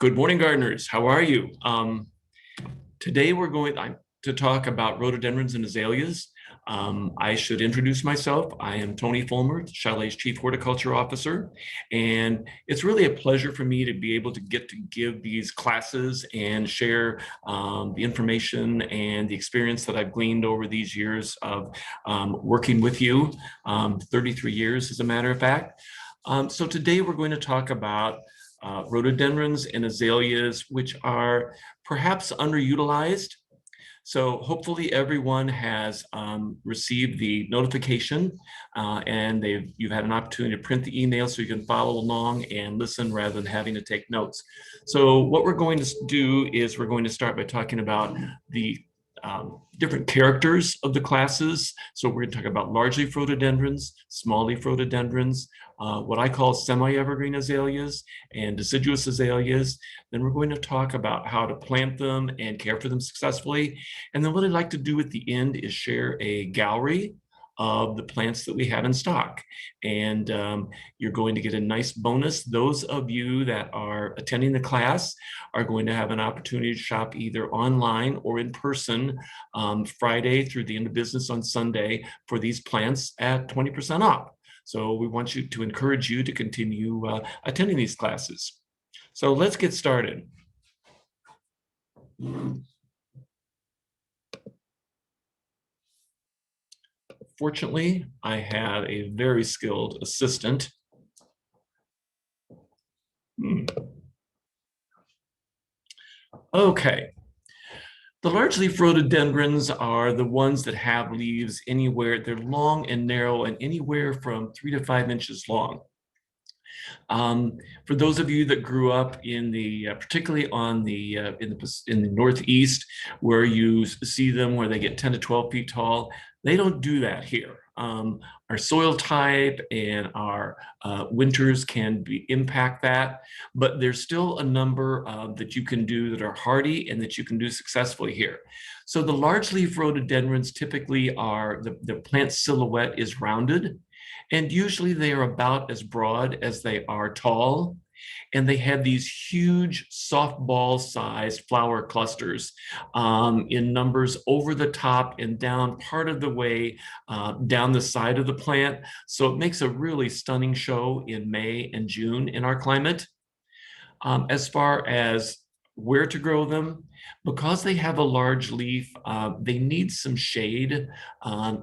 Good morning, gardeners. How are you? Today we're going to talk about rhododendrons and azaleas. I should introduce myself. I am Tony Fulmer, Chalet's Chief Horticulture Officer, and it's really a pleasure for me to be able to get to give these classes and share the information and the experience that I've gleaned over these years of working with you, 33 years as a matter of fact. So today we're going to talk about rhododendrons and azaleas, which are perhaps underutilized. So hopefully everyone has received the notification and you've had an opportunity to print the email so you can follow along and listen rather than having to take notes. So what we're going to do is we're going to start by talking about the different characters of the classes. So we're going to talk about large leaf rhododendrons, small leaf rhododendrons, what I call semi-evergreen azaleas and deciduous azaleas. Then we're going to talk about how to plant them and care for them successfully. And then what I'd like to do at the end is share a gallery of the plants that we have in stock. And you're going to get a nice bonus. Those of you that are attending the class are going to have an opportunity to shop either online or in person Friday through the end of business on Sunday for these plants at 20% off. So we want you to encourage you to continue attending these classes. So let's get started. Fortunately, I have a very skilled assistant. Okay. The large leaf rhododendrons are the ones that have leaves anywhere, they're long and narrow and anywhere from 3 to 5 inches long. For those of you that grew up in the, particularly on the in the Northeast, where you see them where they get 10 to 12 feet tall, they don't do that here. Our soil type and our winters can impact that, but there's still a number that you can do that are hardy and that you can do successfully here. So the large leaf rhododendrons typically are, the plant silhouette is rounded, and usually they are about as broad as they are tall. And they have these huge softball-sized flower clusters in numbers over the top and down part of the way down the side of the plant. So it makes a really stunning show in May and June in our climate. As far as where to grow them, because they have a large leaf, they need some shade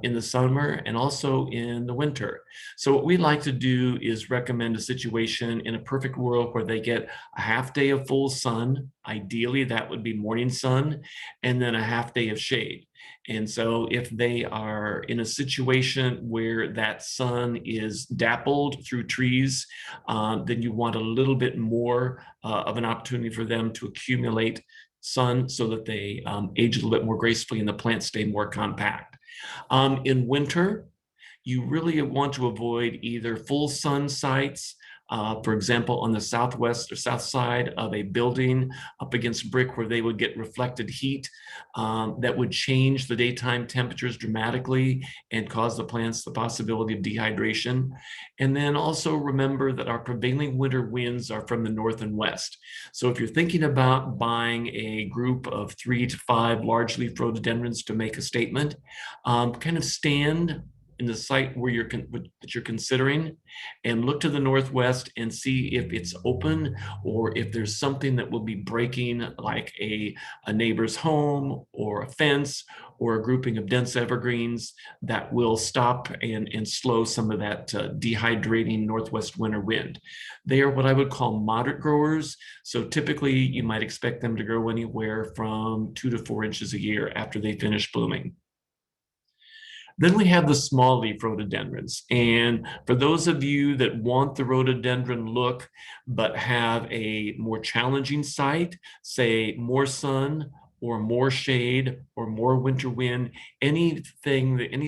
in the summer and also in the winter. So what we like to do is recommend a situation in a perfect world where they get a half day of full sun. Ideally, that would be morning sun, and then a half day of shade. And so if they are in a situation where that sun is dappled through trees, then you want a little bit more of an opportunity for them to accumulate sun so that they age a little bit more gracefully and the plants stay more compact. In winter, you really want to avoid either full sun sites, for example, on the southwest or south side of a building up against brick where they would get reflected heat that would change the daytime temperatures dramatically and cause the plants the possibility of dehydration. And then also remember that our prevailing winter winds are from the north and west. So if you're thinking about buying a group of 3 to 5 large leaf rhododendrons to make a statement, kind of stand in the site where that you're considering and look to the northwest and see if it's open or if there's something that will be breaking, like a neighbor's home or a fence or a grouping of dense evergreens that will stop and slow some of that dehydrating northwest winter wind. They are what I would call moderate growers. So typically you might expect them to grow anywhere from 2 to 4 inches a year after they finish blooming. Then we have the small leaf rhododendrons. And for those of you that want the rhododendron look, but have a more challenging site, say more sun or more shade or more winter wind, any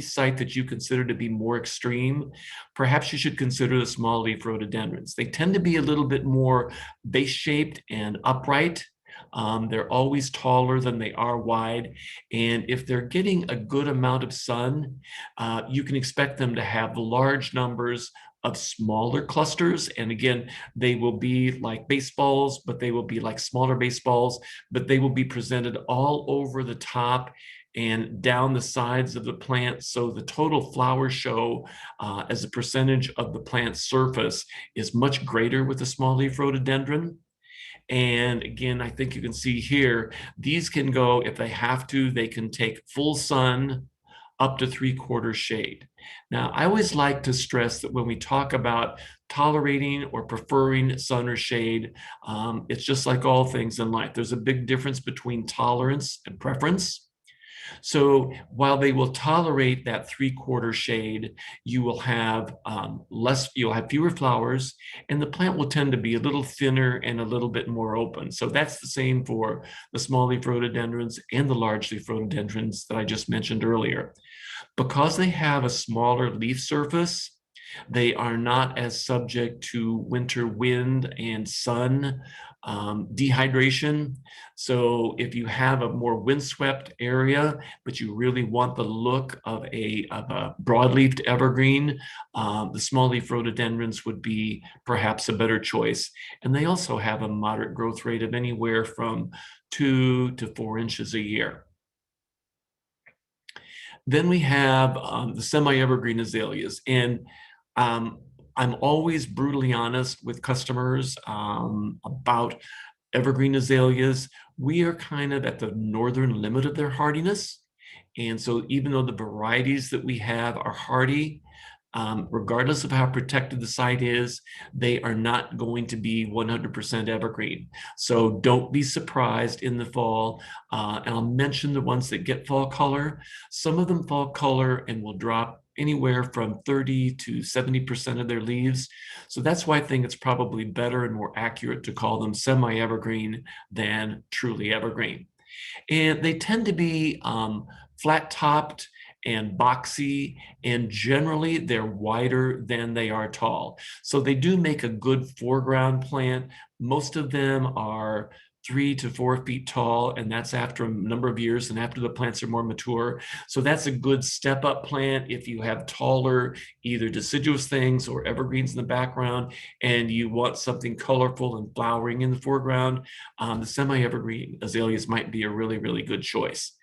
site that you consider to be more extreme, perhaps you should consider the small leaf rhododendrons. They tend to be a little bit more base-shaped and upright. They're always taller than they are wide. And if they're getting a good amount of sun, you can expect them to have large numbers of smaller clusters. And again, they will be like baseballs, but they will be like smaller baseballs, but they will be presented all over the top and down the sides of the plant. So the total flower show as a percentage of the plant surface is much greater with the small leaf rhododendron. And again, I think you can see here, these can go, if they have to, they can take full sun up to 3/4 shade. Now, I always like to stress that when we talk about tolerating or preferring sun or shade, it's just like all things in life. There's a big difference between tolerance and preference. So while they will tolerate that 3/4 shade, you will have you'll have fewer flowers, and the plant will tend to be a little thinner and a little bit more open. So that's the same for the small leaf rhododendrons and the large leaf rhododendrons that I just mentioned earlier. Because they have a smaller leaf surface, they are not as subject to winter wind and sun dehydration. So if you have a more windswept area, but you really want the look of a broadleafed evergreen, the small leaf rhododendrons would be perhaps a better choice. And they also have a moderate growth rate of anywhere from 2 to 4 inches a year. Then we have the semi-evergreen azaleas. And I'm always brutally honest with customers about evergreen azaleas. We are kind of at the northern limit of their hardiness. And so even though the varieties that we have are hardy, regardless of how protected the site is, they are not going to be 100% evergreen. So don't be surprised in the fall. And I'll mention the ones that get fall color. Some of them fall color and will drop anywhere from 30 to 70% of their leaves. So that's why I think it's probably better and more accurate to call them semi-evergreen than truly evergreen. And they tend to be flat-topped and boxy, and generally they're wider than they are tall. So they do make a good foreground plant. Most of them are 3 to 4 feet tall, and that's after a number of years and after the plants are more mature. So that's a good step up plant if you have taller, either deciduous things or evergreens in the background, and you want something colorful and flowering in the foreground. The semi-evergreen azaleas might be a really, really good choice.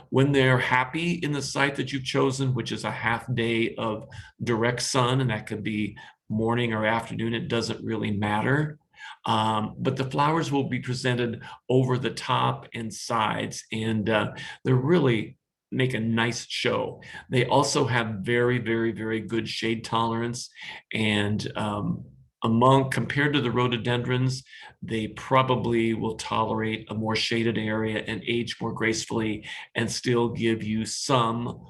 When they're happy in the site that you've chosen, which is a half day of direct sun, and that could be morning or afternoon, it doesn't really matter. But the flowers will be presented over the top and sides, and they're really make a nice show. They also have very, very, very good shade tolerance, and compared to the rhododendrons, they probably will tolerate a more shaded area and age more gracefully and still give you some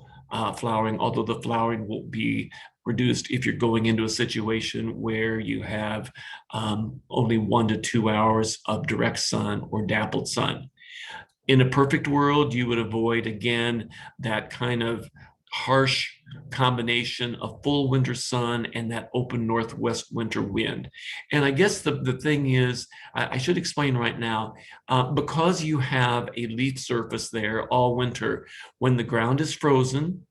flowering, although the flowering will be reduced if you're going into a situation where you have only 1 to 2 hours of direct sun or dappled sun. In a perfect world, you would avoid, again, that kind of harsh combination of full winter sun and that open northwest winter wind. And I guess the thing is, I should explain right now, because you have a leaf surface there all winter, when the ground is frozen,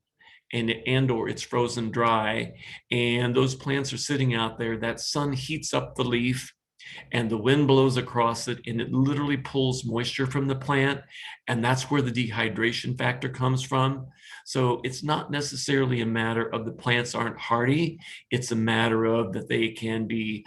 or it's frozen dry, and those plants are sitting out there, that sun heats up the leaf and the wind blows across it, and it literally pulls moisture from the plant, and that's where the dehydration factor comes from. So it's not necessarily a matter of the plants aren't hardy, it's a matter of that they can be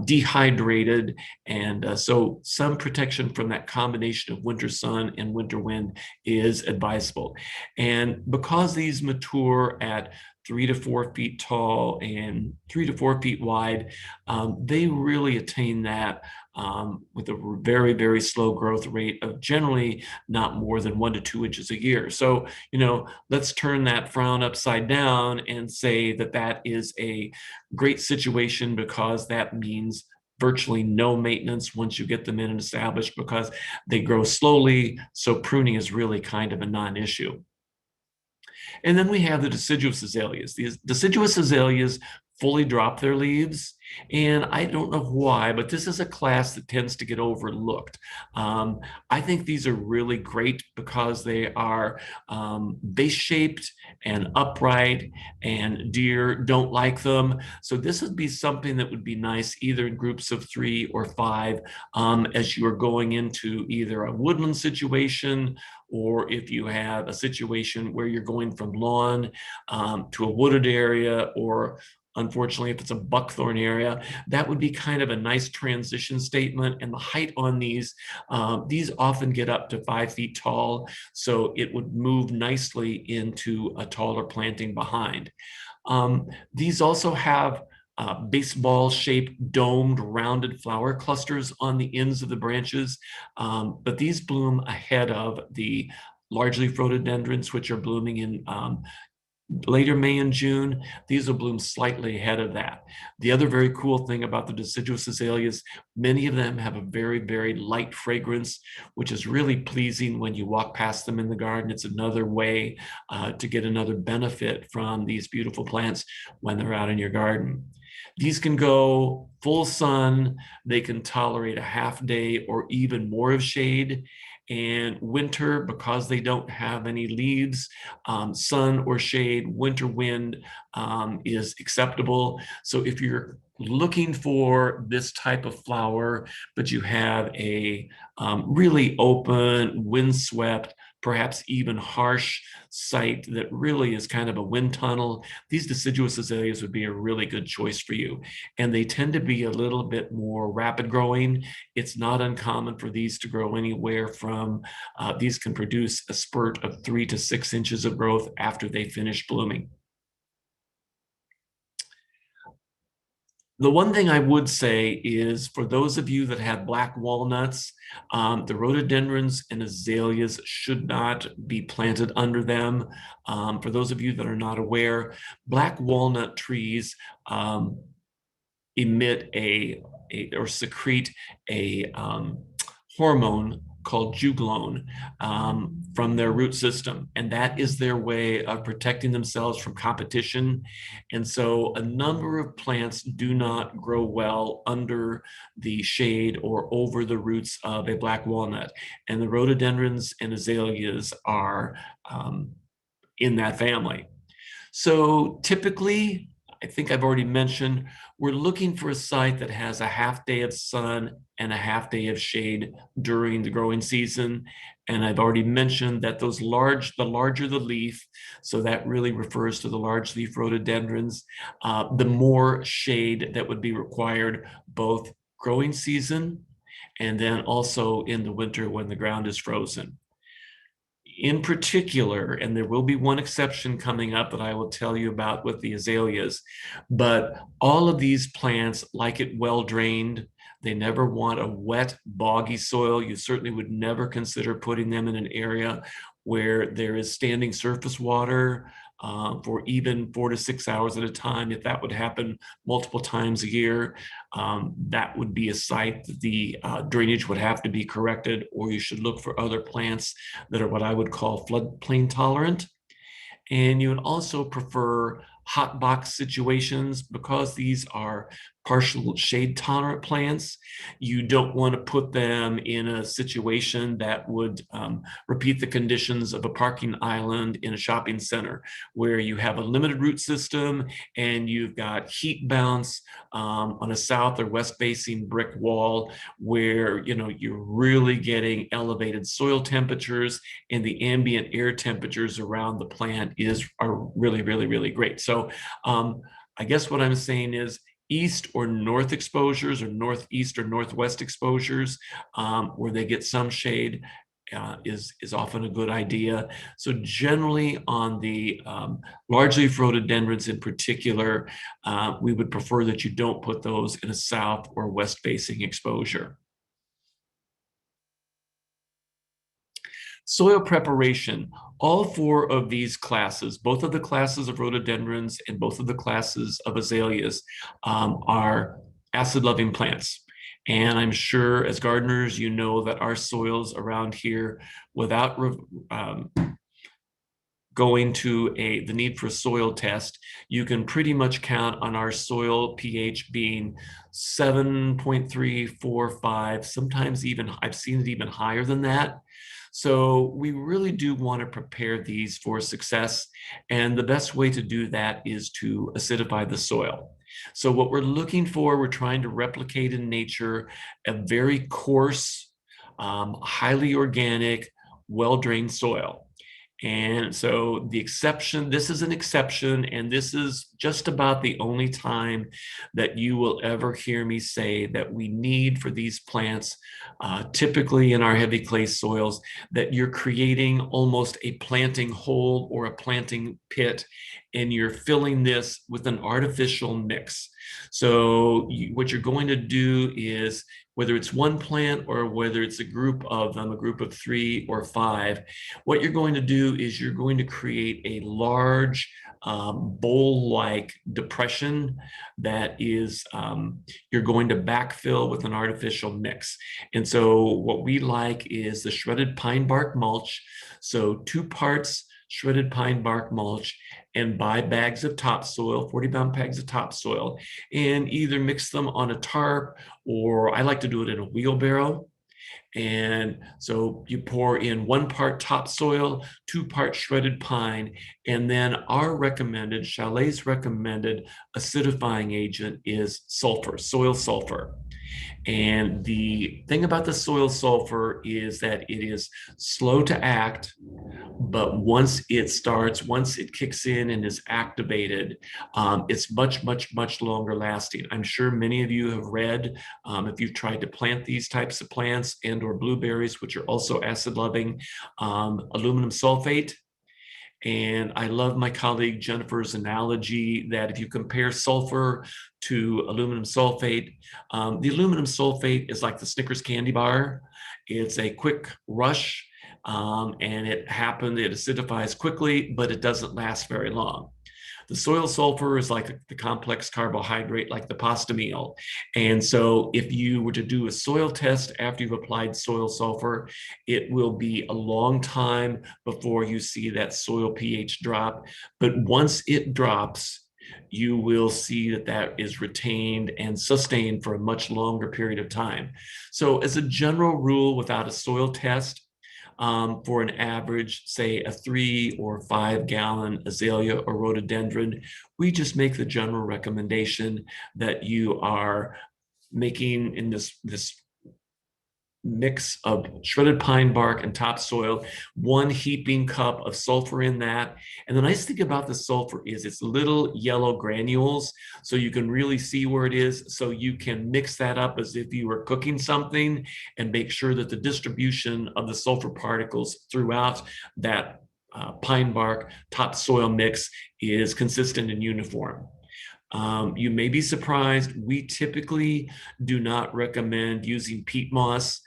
dehydrated, and so some protection from that combination of winter sun and winter wind is advisable. And because these mature at 3 to 4 feet tall and 3 to 4 feet wide, they really attain that with a very, very slow growth rate of generally not more than 1 to 2 inches a year. So, let's turn that frown upside down and say that that is a great situation, because that means virtually no maintenance once you get them in and established, because they grow slowly. So pruning is really kind of a non-issue. And then we have the deciduous azaleas. These deciduous azaleas fully drop their leaves. And I don't know why, but this is a class that tends to get overlooked. I think these are really great because they are base-shaped and upright, and deer don't like them. So this would be something that would be nice either in groups of 3 or 5 as you are going into either a woodland situation, or if you have a situation where you're going from lawn to a wooded area, or unfortunately, if it's a buckthorn area, that would be kind of a nice transition statement. And the height on these often get up to 5 feet tall, so it would move nicely into a taller planting behind. These also have baseball-shaped, domed, rounded flower clusters on the ends of the branches, but these bloom ahead of the large-leaf rhododendrons, which are blooming in later May and June. These will bloom slightly ahead of that. The other very cool thing about the deciduous azaleas, many of them have a very, very light fragrance, which is really pleasing when you walk past them in the garden. It's another way to get another benefit from these beautiful plants when they're out in your garden. These can go full sun. They can tolerate a half day or even more of shade. And winter, because they don't have any leaves, sun or shade, winter wind is acceptable. So if you're looking for this type of flower, but you have a really open, windswept, perhaps even harsh site that really is kind of a wind tunnel, these deciduous azaleas would be a really good choice for you. And they tend to be a little bit more rapid growing. It's not uncommon for these to grow anywhere from, these can produce a spurt of 3 to 6 inches of growth after they finish blooming. The one thing I would say is for those of you that have black walnuts, the rhododendrons and azaleas should not be planted under them. For those of you that are not aware, black walnut trees emit or secrete a hormone called juglone from their root system. And that is their way of protecting themselves from competition. And so a number of plants do not grow well under the shade or over the roots of a black walnut. And the rhododendrons and azaleas are in that family. So typically, I think I've already mentioned, we're looking for a site that has a half day of sun and a half day of shade during the growing season. And I've already mentioned that the larger the leaf, so that really refers to the large leaf rhododendrons, the more shade that would be required both growing season and then also in the winter when the ground is frozen. In particular, and there will be one exception coming up that I will tell you about with the azaleas, but all of these plants like it well drained. They never want a wet, boggy soil. You certainly would never consider putting them in an area where there is standing surface water for even 4 to 6 hours at a time. If that would happen multiple times a year, that would be a site that the drainage would have to be corrected, or you should look for other plants that are what I would call floodplain tolerant. And you would also prefer hot box situations because these are partial shade tolerant plants. You don't want to put them in a situation that would repeat the conditions of a parking island in a shopping center where you have a limited root system and you've got heat bounce on a south or west facing brick wall where you're really getting elevated soil temperatures and the ambient air temperatures around the plant are really, really, really great. So I guess what I'm saying is east or north exposures or northeast or northwest exposures where they get some shade is often a good idea. So generally on the large leaf rhododendrons in particular, we would prefer that you don't put those in a south or west facing exposure. Soil preparation. All 4 of these classes, both of the classes of rhododendrons and both of the classes of azaleas, are acid-loving plants. And I'm sure as gardeners, you know that our soils around here, without going to the need for a soil test, you can pretty much count on our soil pH being 7.345, sometimes even, I've seen it even higher than that. So we really do want to prepare these for success. And the best way to do that is to acidify the soil. So what we're looking for, we're trying to replicate in nature a very coarse, highly organic, well-drained soil. And so the exception, this is an exception, and this is just about the only time that you will ever hear me say that we need for these plants, typically in our heavy clay soils, that you're creating almost a planting hole or a planting pit, and you're filling this with an artificial mix. So what you're going to do is, whether it's one plant or whether it's a group of them, a group of 3 or 5, what you're going to do is you're going to create a large bowl-like depression that is, you're going to backfill with an artificial mix. And so what we like is the shredded pine bark mulch. So 2 parts shredded pine bark mulch, and buy bags of topsoil, 40-pound bags of topsoil, and either mix them on a tarp, or I like to do it in a wheelbarrow. And so you pour in 1 part topsoil, 2 parts shredded pine, and then our recommended, Chalet's recommended acidifying agent is sulfur, soil sulfur. And the thing about the soil sulfur is that it is slow to act, but once it kicks in and is activated, it's much longer lasting. I'm sure many of you have read, if you've tried to plant these types of plants and or blueberries, which are also acid loving, aluminum sulfate. And I love my colleague Jennifer's analogy that if you compare sulfur to aluminum sulfate, the aluminum sulfate is like the Snickers candy bar. It's a quick rush, and it acidifies quickly, but it doesn't last very long. The soil sulfur is like the complex carbohydrate, like the pasta meal. And so if you were to do a soil test after you've applied soil sulfur, it will be a long time before you see that soil pH drop. But once it drops, you will see that that is retained and sustained for a much longer period of time. So as a general rule, without a soil test, for an average, say a 3 or 5 gallon azalea or rhododendron, we just make the general recommendation that you are making in this mix of shredded pine bark and topsoil, 1 heaping cup of sulfur in that. And the nice thing about the sulfur is it's little yellow granules, so you can really see where it is. So you can mix that up as if you were cooking something and make sure that the distribution of the sulfur particles throughout that pine bark topsoil mix is consistent and uniform. You may be surprised, we typically do not recommend using peat moss.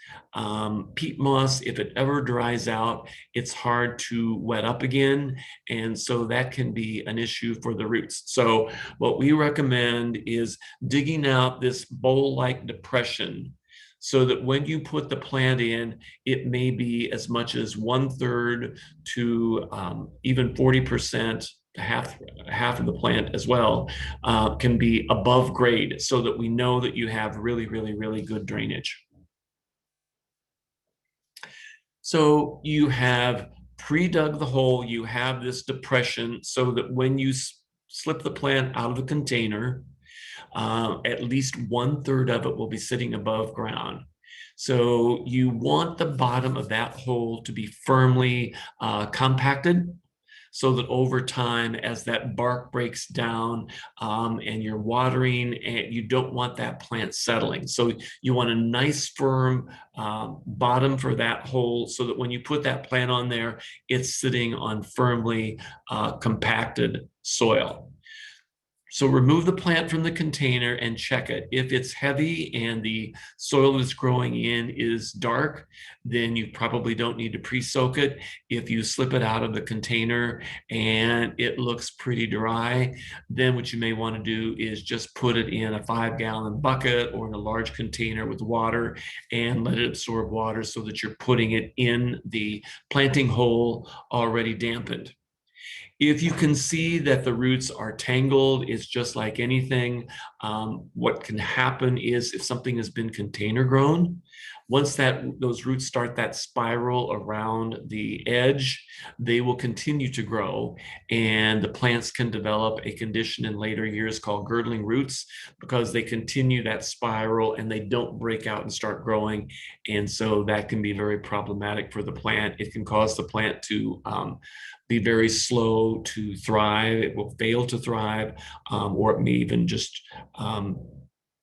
Peat moss, if it ever dries out, it's hard to wet up again. And so that can be an issue for the roots. So what we recommend is digging out this bowl-like depression so that when you put the plant in, it may be as much as 1/3 to even 40%, half of the plant as well, can be above grade, so that we know that you have really good drainage. So you have pre-dug the hole, you have this depression, so that when you slip the plant out of the container, at least 1/3 of it will be sitting above ground. So you want the bottom of that hole to be firmly compacted, so that over time, as that bark breaks down, and you're watering, and you don't want that plant settling. So you want a nice firm bottom for that hole, so that when you put that plant on there, it's sitting on firmly compacted soil. So remove the plant from the container and check it. If it's heavy and the soil it's growing in is dark, then you probably don't need to pre-soak it. If you slip it out of the container and it looks pretty dry, then what you may want to do is just put it in a 5-gallon bucket or in a large container with water and let it absorb water, so that you're putting it in the planting hole already dampened. If you can see that the roots are tangled, it's just like anything. What can happen is if something has been container grown, once those roots start that spiral around the edge, they will continue to grow, and the plants can develop a condition in later years called girdling roots because they continue that spiral and they don't break out and start growing. And so that can be very problematic for the plant. It can cause the plant to be very slow to thrive. It will fail to thrive, or it may even just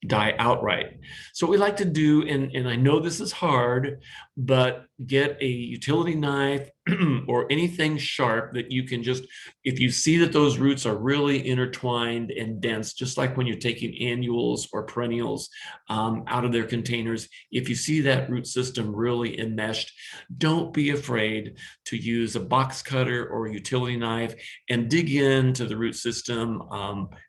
die outright. So what we like to do, and I know this is hard, but get a utility knife or anything sharp that you can just, if you see that those roots are really intertwined and dense, just like when you're taking annuals or perennials out of their containers, if you see that root system really enmeshed, don't be afraid to use a box cutter or a utility knife and dig into the root system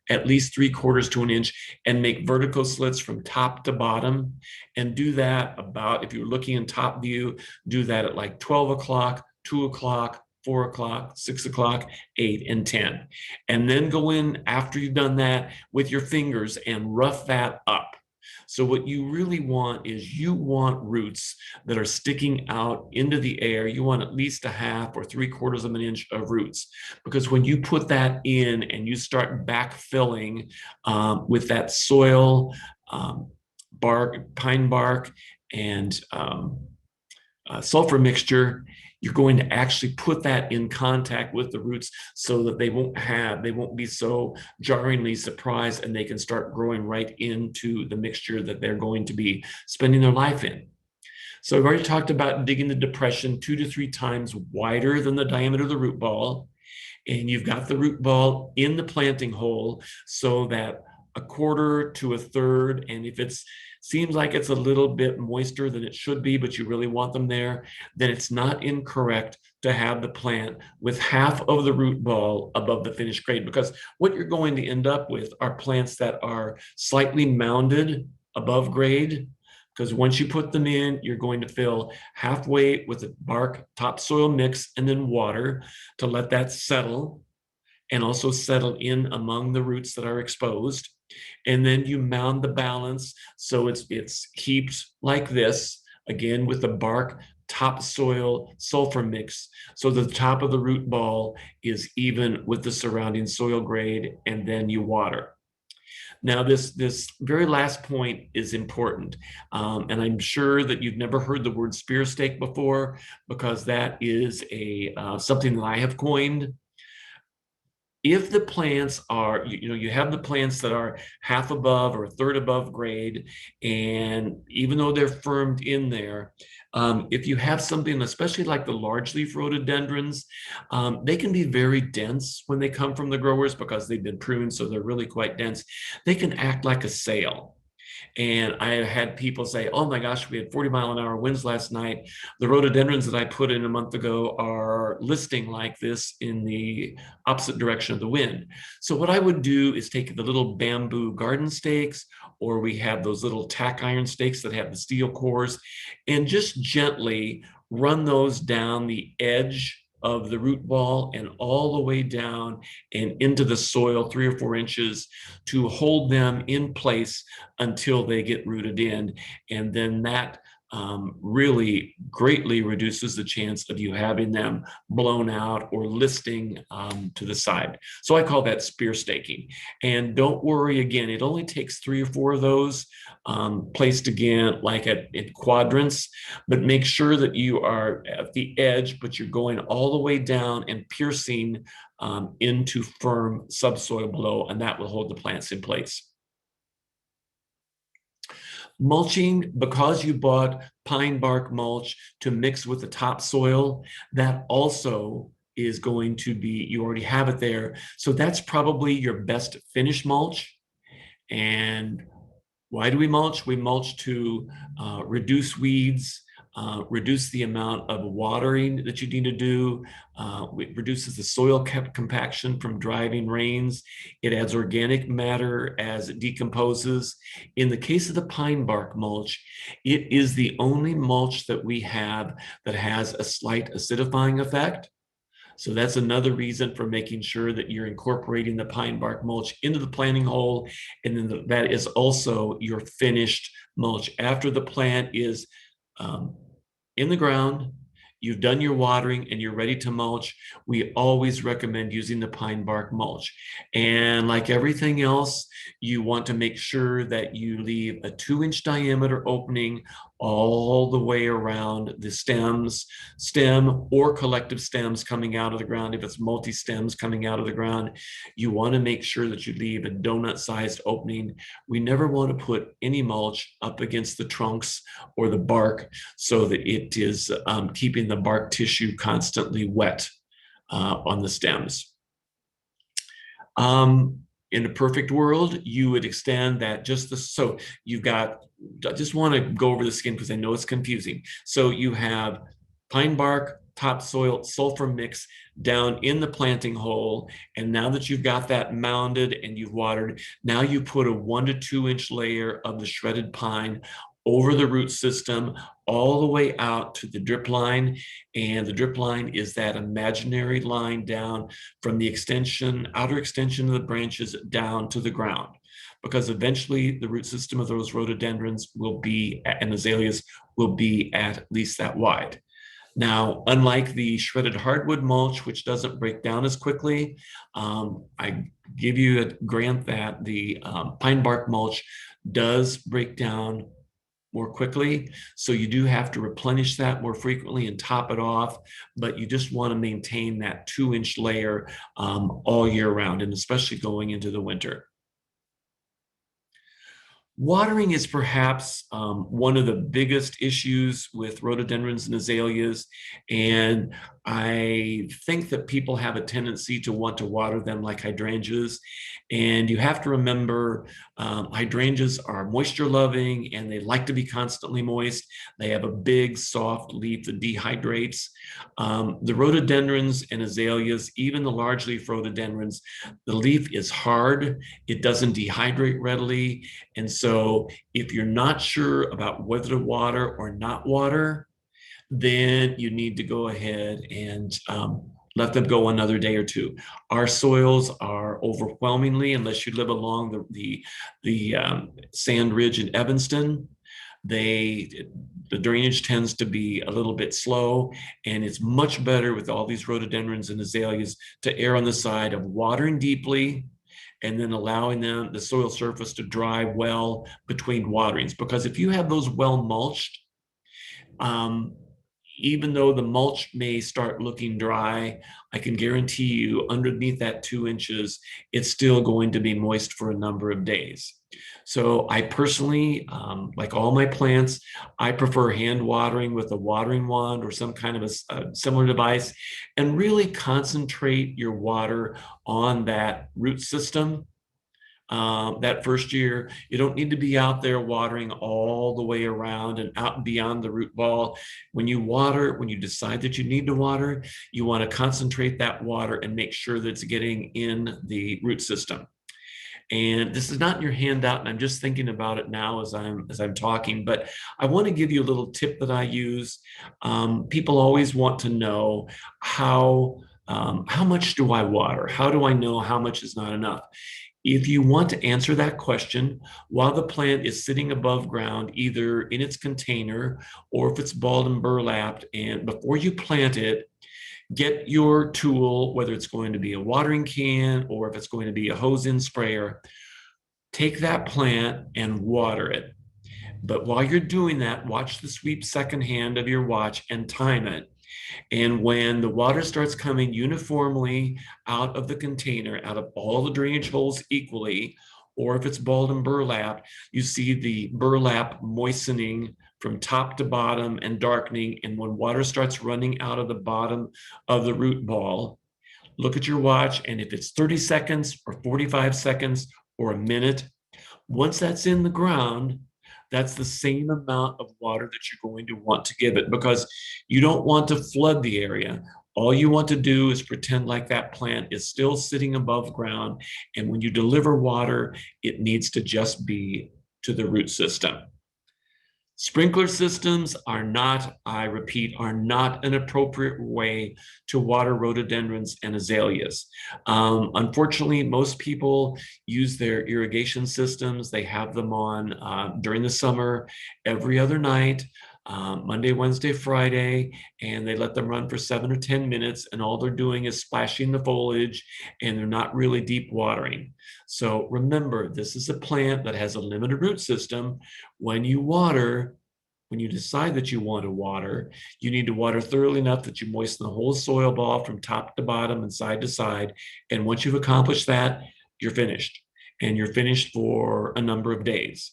at least 3/4 to an inch and make vertical slits from top to bottom, and do that about, if you're looking in top view, do that at like 12 o'clock, 2 o'clock, 4 o'clock, 6 o'clock, 8, and 10. And then go in after you've done that with your fingers and rough that up. So what you really want is you want roots that are sticking out into the air. You want at least 1/2 or 3/4 of an inch of roots, because when you put that in and you start backfilling with that soil, bark, pine bark, and sulfur mixture, you're going to actually put that in contact with the roots so that they won't be so jarringly surprised, and they can start growing right into the mixture that they're going to be spending their life in. So I've already talked about digging the depression 2 to 3 times wider than the diameter of the root ball. And you've got the root ball in the planting hole so that 1/4 to 1/3, and if it seems like it's a little bit moister than it should be, but you really want them there, then it's not incorrect to have the plant with 1/2 of the root ball above the finished grade, because what you're going to end up with are plants that are slightly mounded above grade, because once you put them in, you're going to fill halfway with a bark topsoil mix and then water to let that settle and also settle in among the roots that are exposed. And then you mound the balance so it's heaped like this, again with the bark topsoil sulfur mix, so the top of the root ball is even with the surrounding soil grade, and then you water. Now, this very last point is important, and I'm sure that you've never heard the word spear stake before, because that is something that I have coined. If the plants are, you have the plants that are 1/2 above or 1/3 above grade, and even though they're firmed in there, if you have something, especially like the large leaf rhododendrons, they can be very dense when they come from the growers because they've been pruned, so they're really quite dense. They can act like a sail. And I have had people say, oh my gosh, we had 40-mile-an-hour winds last night. The rhododendrons that I put in a month ago are listing like this in the opposite direction of the wind. So what I would do is take the little bamboo garden stakes, or we have those little tack iron stakes that have the steel cores, and just gently run those down the edge of the root ball and all the way down and into the soil 3 or 4 inches to hold them in place until they get rooted in. And then that really greatly reduces the chance of you having them blown out or listing to the side. So I call that spear staking. And don't worry, again, it only takes 3 or 4 of those placed again like in quadrants, but make sure that you are at the edge, but you're going all the way down and piercing into firm subsoil below, and that will hold the plants in place. Mulching, because you bought pine bark mulch to mix with the topsoil, that also is going to be, you already have it there. So that's probably your best finish mulch. And why do we mulch? We mulch to reduce weeds, reduce the amount of watering that you need to do. It reduces the soil compaction from driving rains. It adds organic matter as it decomposes. In the case of the pine bark mulch, it is the only mulch that we have that has a slight acidifying effect. So that's another reason for making sure that you're incorporating the pine bark mulch into the planting hole. And then that is also your finished mulch. After the plant is in the ground, you've done your watering and you're ready to mulch, we always recommend using the pine bark mulch. And like everything else, you want to make sure that you leave a 2-inch diameter opening all the way around the stem or collective stems coming out of the ground. If it's multi-stems coming out of the ground, you want to make sure that you leave a donut-sized opening. We never want to put any mulch up against the trunks or the bark so that it is keeping the bark tissue constantly wet on the stems. In a perfect world, you would extend that so you've got, I just want to go over the skin because I know it's confusing. So you have pine bark, topsoil, sulfur mix down in the planting hole. And now that you've got that mounded and you've watered, now you put a 1 to 2 inch layer of the shredded pine over the root system, all the way out to the drip line. And the drip line is that imaginary line down from the outer extension of the branches down to the ground. Because eventually the root system of those rhododendrons and azaleas will be at least that wide. Now, unlike the shredded hardwood mulch, which doesn't break down as quickly, I give you a grant that the pine bark mulch does break down more quickly. So you do have to replenish that more frequently and top it off, but you just want to maintain that 2-inch layer all year round, and especially going into the winter. Watering is perhaps one of the biggest issues with rhododendrons and azaleas, and I think that people have a tendency to want to water them like hydrangeas. And you have to remember, hydrangeas are moisture loving and they like to be constantly moist. They have a big, soft leaf that dehydrates. The rhododendrons and azaleas, even the large leaf rhododendrons, the leaf is hard. It doesn't dehydrate readily. And so if you're not sure about whether to water or not water, then you need to go ahead and let them go another day or two. Our soils are overwhelmingly, unless you live along the sand ridge in Evanston, the drainage tends to be a little bit slow, and it's much better with all these rhododendrons and azaleas to err on the side of watering deeply and then allowing the soil surface to dry well between waterings. Because if you have those well mulched, even though the mulch may start looking dry, I can guarantee you underneath that 2 inches, it's still going to be moist for a number of days. So I personally, like all my plants, I prefer hand watering with a watering wand or some kind of a similar device, and really concentrate your water on that root system. That first year, you don't need to be out there watering all the way around and out beyond the root ball. When you water, when you decide that you need to water, you want to concentrate that water and make sure that it's getting in the root system. And this is not in your handout, and I'm just thinking about it now as I'm talking, but I want to give you a little tip that I use. People always want to know how much do I water? How do I know how much is not enough? If you want to answer that question while the plant is sitting above ground, either in its container or if it's balled and burlapped, and before you plant it, get your tool, whether it's going to be a watering can or if it's going to be a hose-in sprayer, take that plant and water it. But while you're doing that, watch the sweep second hand of your watch and time it. And when the water starts coming uniformly out of the container, out of all the drainage holes equally, or if it's balled and burlapped, you see the burlap moistening from top to bottom and darkening. And when water starts running out of the bottom of the root ball, look at your watch. And if it's 30 seconds or 45 seconds or a minute, once that's in the ground, that's the same amount of water that you're going to want to give it, because you don't want to flood the area. All you want to do is pretend like that plant is still sitting above ground. And when you deliver water, it needs to just be to the root system. Sprinkler systems are not, I repeat, are not an appropriate way to water rhododendrons and azaleas. Unfortunately, most people use their irrigation systems. They have them on during the summer every other night. Monday, Wednesday, Friday, and they let them run for 7 or 10 minutes, and all they're doing is splashing the foliage, and they're not really deep watering. So remember, this is a plant that has a limited root system. When you water, when you decide that you want to water, you need to water thoroughly enough that you moisten the whole soil ball from top to bottom and side to side. And once you've accomplished that, you're finished. And you're finished for a number of days.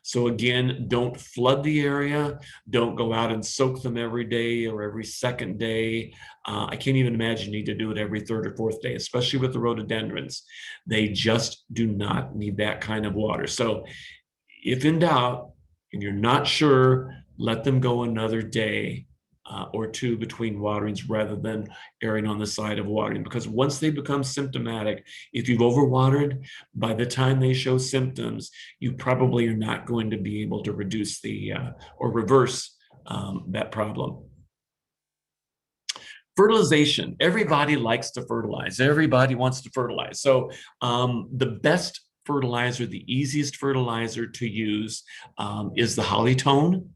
So again, don't flood the area. Don't go out and soak them every day or every second day. I can't even imagine you need to do it every third or fourth day, especially with the rhododendrons. They just do not need that kind of water. So if in doubt and you're not sure, let them go another day or two between waterings rather than erring on the side of watering. Because once they become symptomatic, if you've overwatered, by the time they show symptoms, you probably are not going to be able to reduce the or reverse that problem. Fertilization. Everybody likes to fertilize. Everybody wants to fertilize. So the best fertilizer, the easiest fertilizer to use is the Hollytone.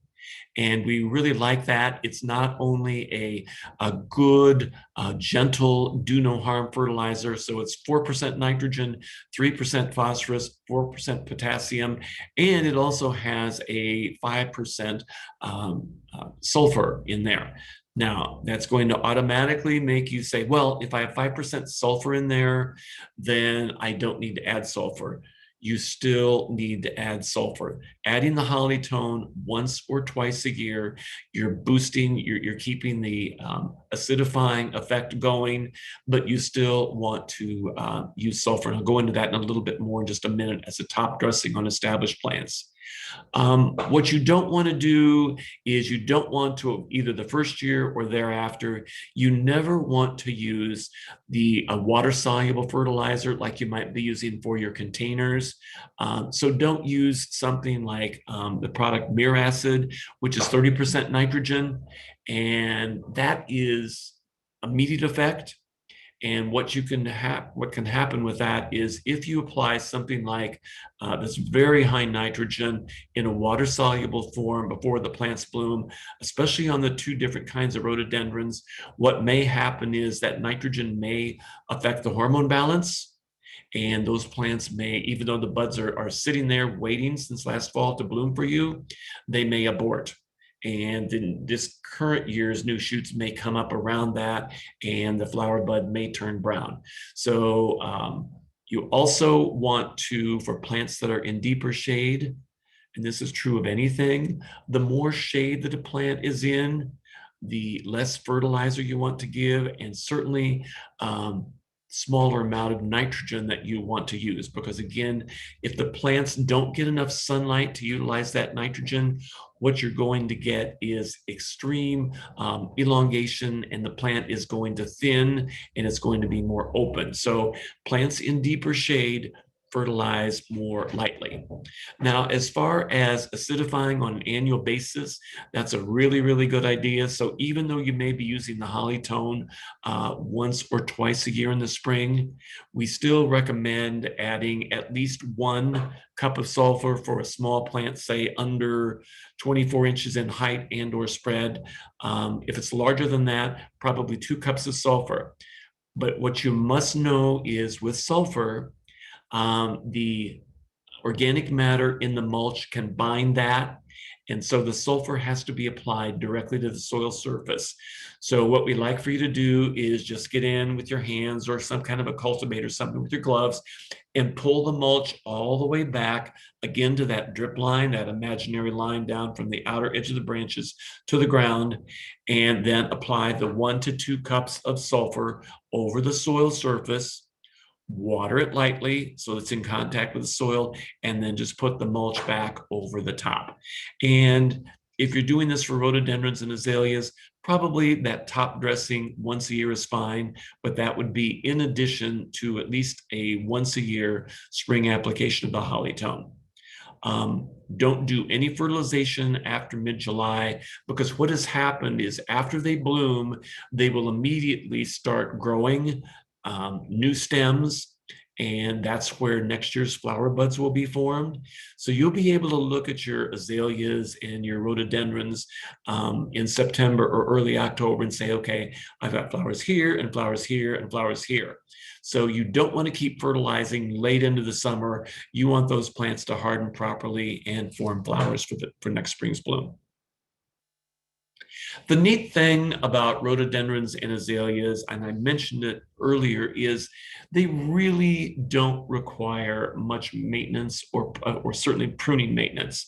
And we really like that. It's not only a good, gentle, do no harm fertilizer. So it's 4% nitrogen, 3% phosphorus, 4% potassium, and it also has a 5% sulfur in there. Now, that's going to automatically make you say, well, if I have 5% sulfur in there, then I don't need to add sulfur. You still need to add sulfur. Adding the Hollytone once or twice a year, you're boosting, you're keeping the acidifying effect going, but you still want to use sulfur. And I'll go into that in a little bit more in just a minute as a top dressing on established plants. What you don't want to do is you don't want to, either the first year or thereafter, you never want to use the water-soluble fertilizer like you might be using for your containers. So don't use something like the product Miracid, which is 30% nitrogen, and that is immediate effect. And what can happen with that is if you apply something like this very high nitrogen in a water-soluble form before the plants bloom, especially on the two different kinds of rhododendrons, what may happen is that nitrogen may affect the hormone balance. And those plants may, even though the buds are sitting there waiting since last fall to bloom for you, they may abort. And then this current year's new shoots may come up around that, and the flower bud may turn brown. So you also want to, for plants that are in deeper shade, and this is true of anything, the more shade that a plant is in, the less fertilizer you want to give, and certainly smaller amount of nitrogen that you want to use. Because again, if the plants don't get enough sunlight to utilize that nitrogen, what you're going to get is extreme elongation, and the plant is going to thin and it's going to be more open. So plants in deeper shade fertilize more lightly. Now, as far as acidifying on an annual basis, that's a really, really good idea. So even though you may be using the Hollytone once or twice a year in the spring, we still recommend adding at least 1 cup of sulfur for a small plant, say under 24 inches in height and or spread. If it's larger than that, probably 2 cups of sulfur. But what you must know is with sulfur, the organic matter in the mulch can bind that. And so the sulfur has to be applied directly to the soil surface. So what we like for you to do is just get in with your hands or some kind of a cultivator, something with your gloves, and pull the mulch all the way back again to that drip line, that imaginary line down from the outer edge of the branches to the ground, and then apply the 1 to 2 cups of sulfur over the soil surface. Water it lightly so it's in contact with the soil, and then just put the mulch back over the top. And if you're doing this for rhododendrons and azaleas, probably that top dressing once a year is fine, but that would be in addition to at least a once a year spring application of the Hollytone. Don't do any fertilization after mid-July, because what has happened is after they bloom, they will immediately start growing new stems, and that's where next year's flower buds will be formed. So you'll be able to look at your azaleas and your rhododendrons in September or early October and say, okay, I've got flowers here and flowers here and flowers here. So you don't want to keep fertilizing late into the summer. You want those plants to harden properly and form flowers for next spring's bloom. The neat thing about rhododendrons and azaleas, and I mentioned it earlier, is they really don't require much maintenance or certainly pruning maintenance.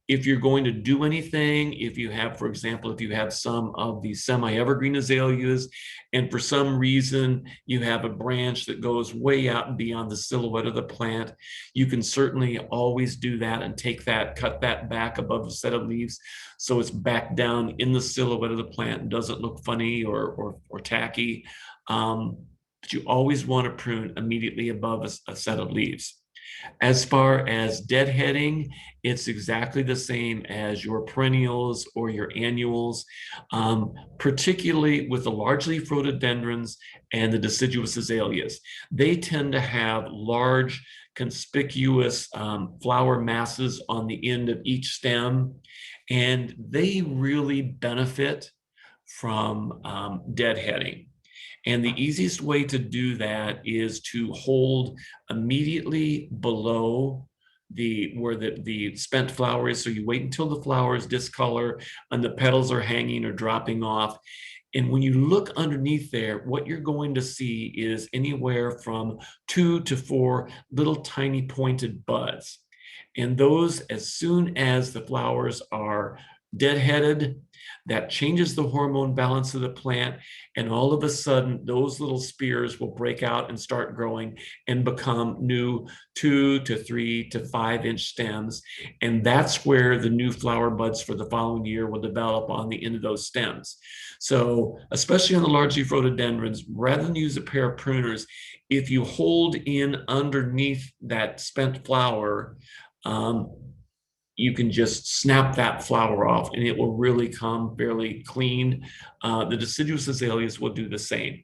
If you're going to do anything, if you have, for example, if you have some of the semi-evergreen azaleas, and for some reason you have a branch that goes way out and beyond the silhouette of the plant, you can certainly always do that and take that, cut that back above the set of leaves so it's back down in the silhouette of the plant and doesn't look funny or tacky. But you always want to prune immediately above a set of leaves. As far as deadheading, it's exactly the same as your perennials or your annuals, particularly with the large leaf rhododendrons and the deciduous azaleas. They tend to have large, conspicuous flower masses on the end of each stem, and they really benefit from deadheading. And the easiest way to do that is to hold immediately below where the spent flower is. So you wait until the flowers discolor and the petals are hanging or dropping off. And when you look underneath there, what you're going to see is anywhere from 2 to 4 little tiny pointed buds. And those, as soon as the flowers are deadheaded, that changes the hormone balance of the plant, and all of a sudden those little spears will break out and start growing and become new 2 to 3 to 5 inch stems, and that's where the new flower buds for the following year will develop on the end of those stems. So especially on the large leaf rhododendrons, rather than use a pair of pruners, if you hold in underneath that spent flower, you can just snap that flower off and it will really come fairly clean. The deciduous azaleas will do the same.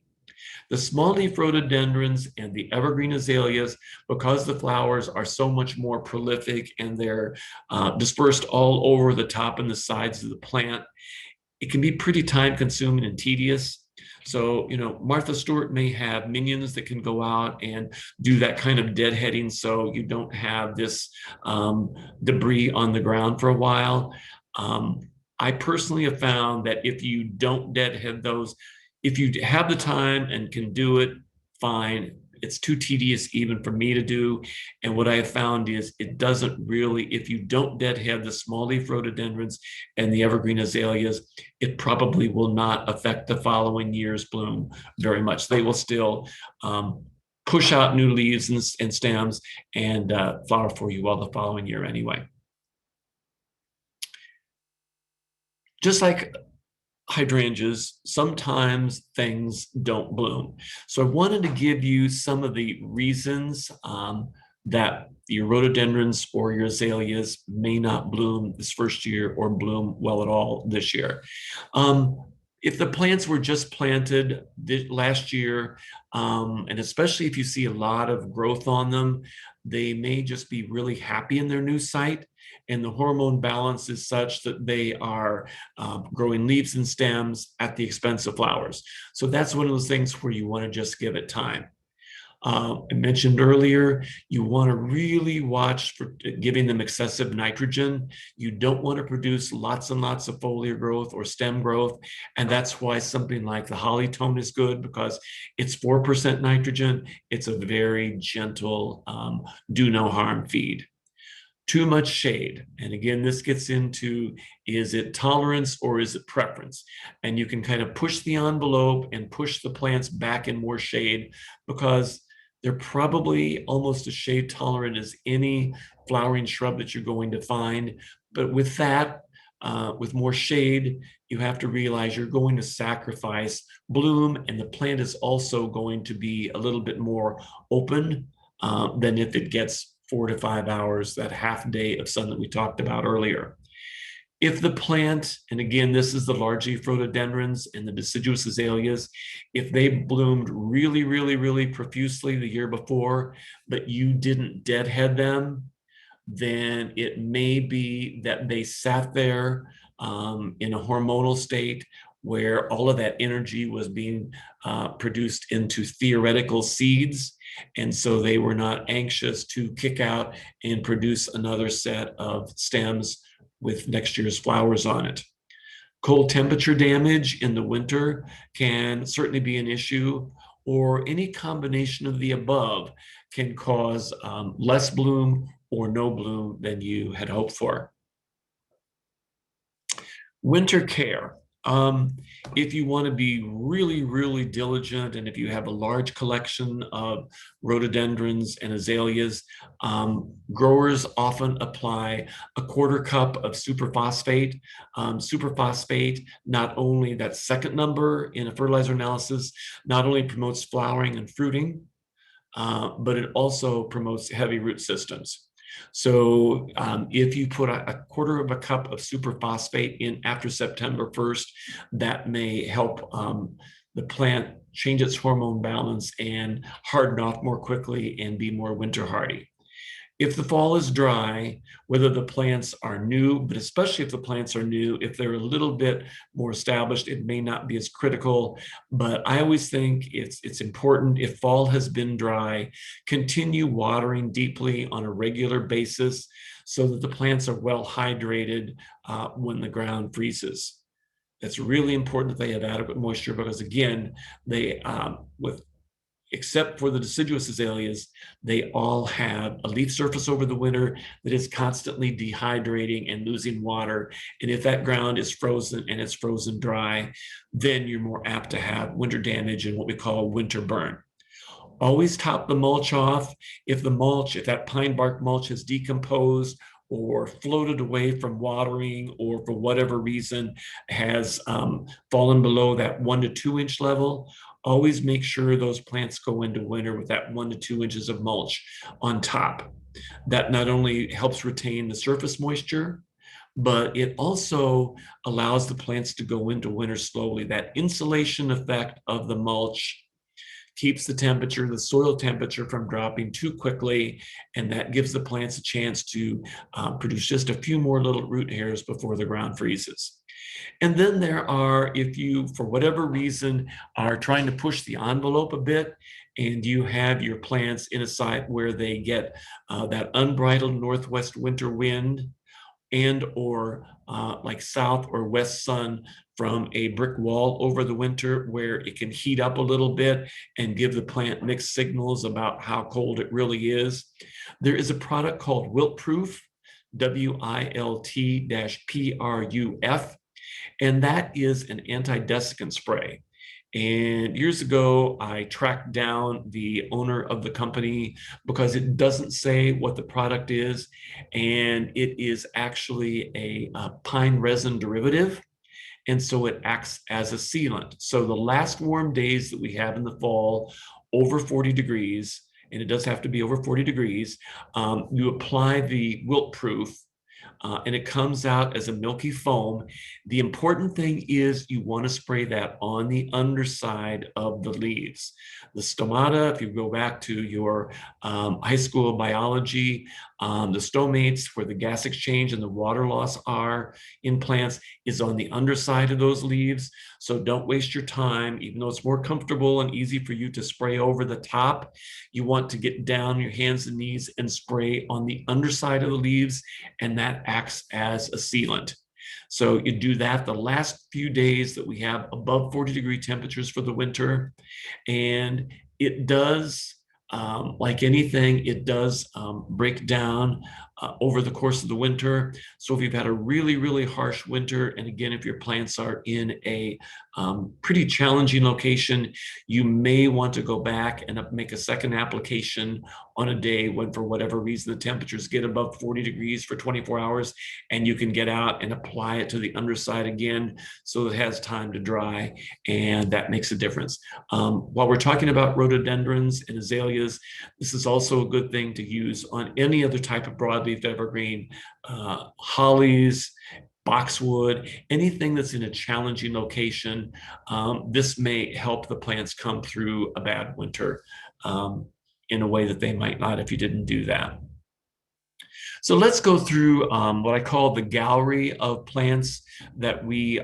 The small leaf rhododendrons and the evergreen azaleas, because the flowers are so much more prolific and they're dispersed all over the top and the sides of the plant, it can be pretty time consuming and tedious. So, Martha Stewart may have minions that can go out and do that kind of deadheading so you don't have this debris on the ground for a while. I personally have found that if you don't deadhead those, if you have the time and can do it, fine. It's too tedious even for me to do. And what I have found is it doesn't really, if you don't deadhead the small leaf rhododendrons and the evergreen azaleas, it probably will not affect the following year's bloom very much. They will still push out new leaves and stems and flower for you all the following year anyway. Just like hydrangeas, sometimes things don't bloom. So I wanted to give you some of the reasons that your rhododendrons or your azaleas may not bloom this first year or bloom well at all this year. If the plants were just planted last year, and especially if you see a lot of growth on them, they may just be really happy in their new site, and the hormone balance is such that they are growing leaves and stems at the expense of flowers. So that's one of those things where you want to just give it time. I mentioned earlier, you want to really watch for giving them excessive nitrogen. You don't want to produce lots and lots of foliar growth or stem growth. And that's why something like the holly tone is good, because it's 4% nitrogen. It's a very gentle, do no harm feed. Too much shade. And again, this gets into, is it tolerance or is it preference? And you can kind of push the envelope and push the plants back in more shade, because they're probably almost as shade tolerant as any flowering shrub that you're going to find. But with that, with more shade, you have to realize you're going to sacrifice bloom, and the plant is also going to be a little bit more open than if it gets 4 to 5 hours, that half day of sun that we talked about earlier. If the plant, and again, this is the largeleaf rhododendrons and the deciduous azaleas, if they bloomed really, really, really profusely the year before, but you didn't deadhead them, then it may be that they sat there in a hormonal state where all of that energy was being produced into theoretical seeds. And so they were not anxious to kick out and produce another set of stems with next year's flowers on it. Cold temperature damage in the winter can certainly be an issue, or any combination of the above can cause less bloom or no bloom than you had hoped for. Winter care. If you want to be really, really diligent, and if you have a large collection of rhododendrons and azaleas, growers often apply a 1/4 cup of superphosphate. Superphosphate, not only that second number in a fertilizer analysis, not only promotes flowering and fruiting, but it also promotes heavy root systems. So if you put a 1/4 cup of superphosphate in after September 1st, that may help the plant change its hormone balance and harden off more quickly and be more winter hardy. If the fall is dry, whether the plants are new, but especially if the plants are new, if they're a little bit more established, it may not be as critical. But I always think it's important, if fall has been dry, continue watering deeply on a regular basis so that the plants are well hydrated when the ground freezes. It's really important that they have adequate moisture because, again, they except for the deciduous azaleas, they all have a leaf surface over the winter that is constantly dehydrating and losing water. And if that ground is frozen and it's frozen dry, then you're more apt to have winter damage and what we call winter burn. Always top the mulch off. If that pine bark mulch has decomposed or floated away from watering, or for whatever reason has fallen below that 1 to 2 inch level, always make sure those plants go into winter with that 1 to 2 inches of mulch on top. That not only helps retain the surface moisture, but it also allows the plants to go into winter slowly. That insulation effect of the mulch keeps the soil temperature from dropping too quickly, and that gives the plants a chance to produce just a few more little root hairs before the ground freezes. And then there are, if you, for whatever reason, are trying to push the envelope a bit, and you have your plants in a site where they get that unbridled northwest winter wind, and or like south or west sun from a brick wall over the winter, where it can heat up a little bit and give the plant mixed signals about how cold it really is. There is a product called Wilt Proof, WILT-PRUF, and that is an anti-desiccant spray. And years ago, I tracked down the owner of the company because it doesn't say what the product is. And it is actually a pine resin derivative. And so it acts as a sealant. So the last warm days that we have in the fall, over 40 degrees, and it does have to be over 40 degrees, you apply the Wilt Proof, and it comes out as a milky foam. The important thing is you want to spray that on the underside of the leaves. The stomata, if you go back to your high school biology, the stomates, where the gas exchange and the water loss are in plants, is on the underside of those leaves. So don't waste your time, even though it's more comfortable and easy for you to spray over the top. You want to get down your hands and knees and spray on the underside of the leaves, and that acts as a sealant. So you do that the last few days that we have above 40-degree temperatures for the winter, and it does, like anything, it does break down over the course of the winter. So if you've had a really, really harsh winter, and again, if your plants are in a pretty challenging location, you may want to go back and make a second application on a day when, for whatever reason, the temperatures get above 40 degrees for 24 hours, and you can get out and apply it to the underside again so it has time to dry, and that makes a difference. While we're talking about rhododendrons and azaleas, this is also a good thing to use on any other type of broadleaf evergreen, hollies, boxwood, anything that's in a challenging location. This may help the plants come through a bad winter in a way that they might not if you didn't do that. So let's go through what I call the gallery of plants that we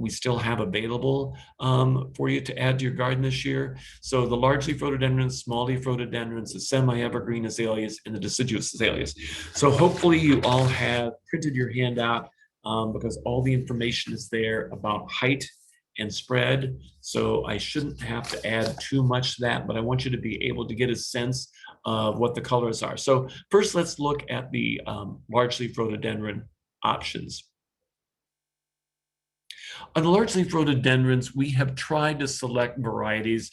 still have available for you to add to your garden this year. So the large leaf rhododendrons, small leaf rhododendrons, the semi-evergreen azaleas, and the deciduous azaleas. So hopefully you all have printed your handout because all the information is there about height and spread. So I shouldn't have to add too much to that, but I want you to be able to get a sense of what the colors are. So first, let's look at the large leaf rhododendron options. On the large leaf rhododendrons, we have tried to select varieties.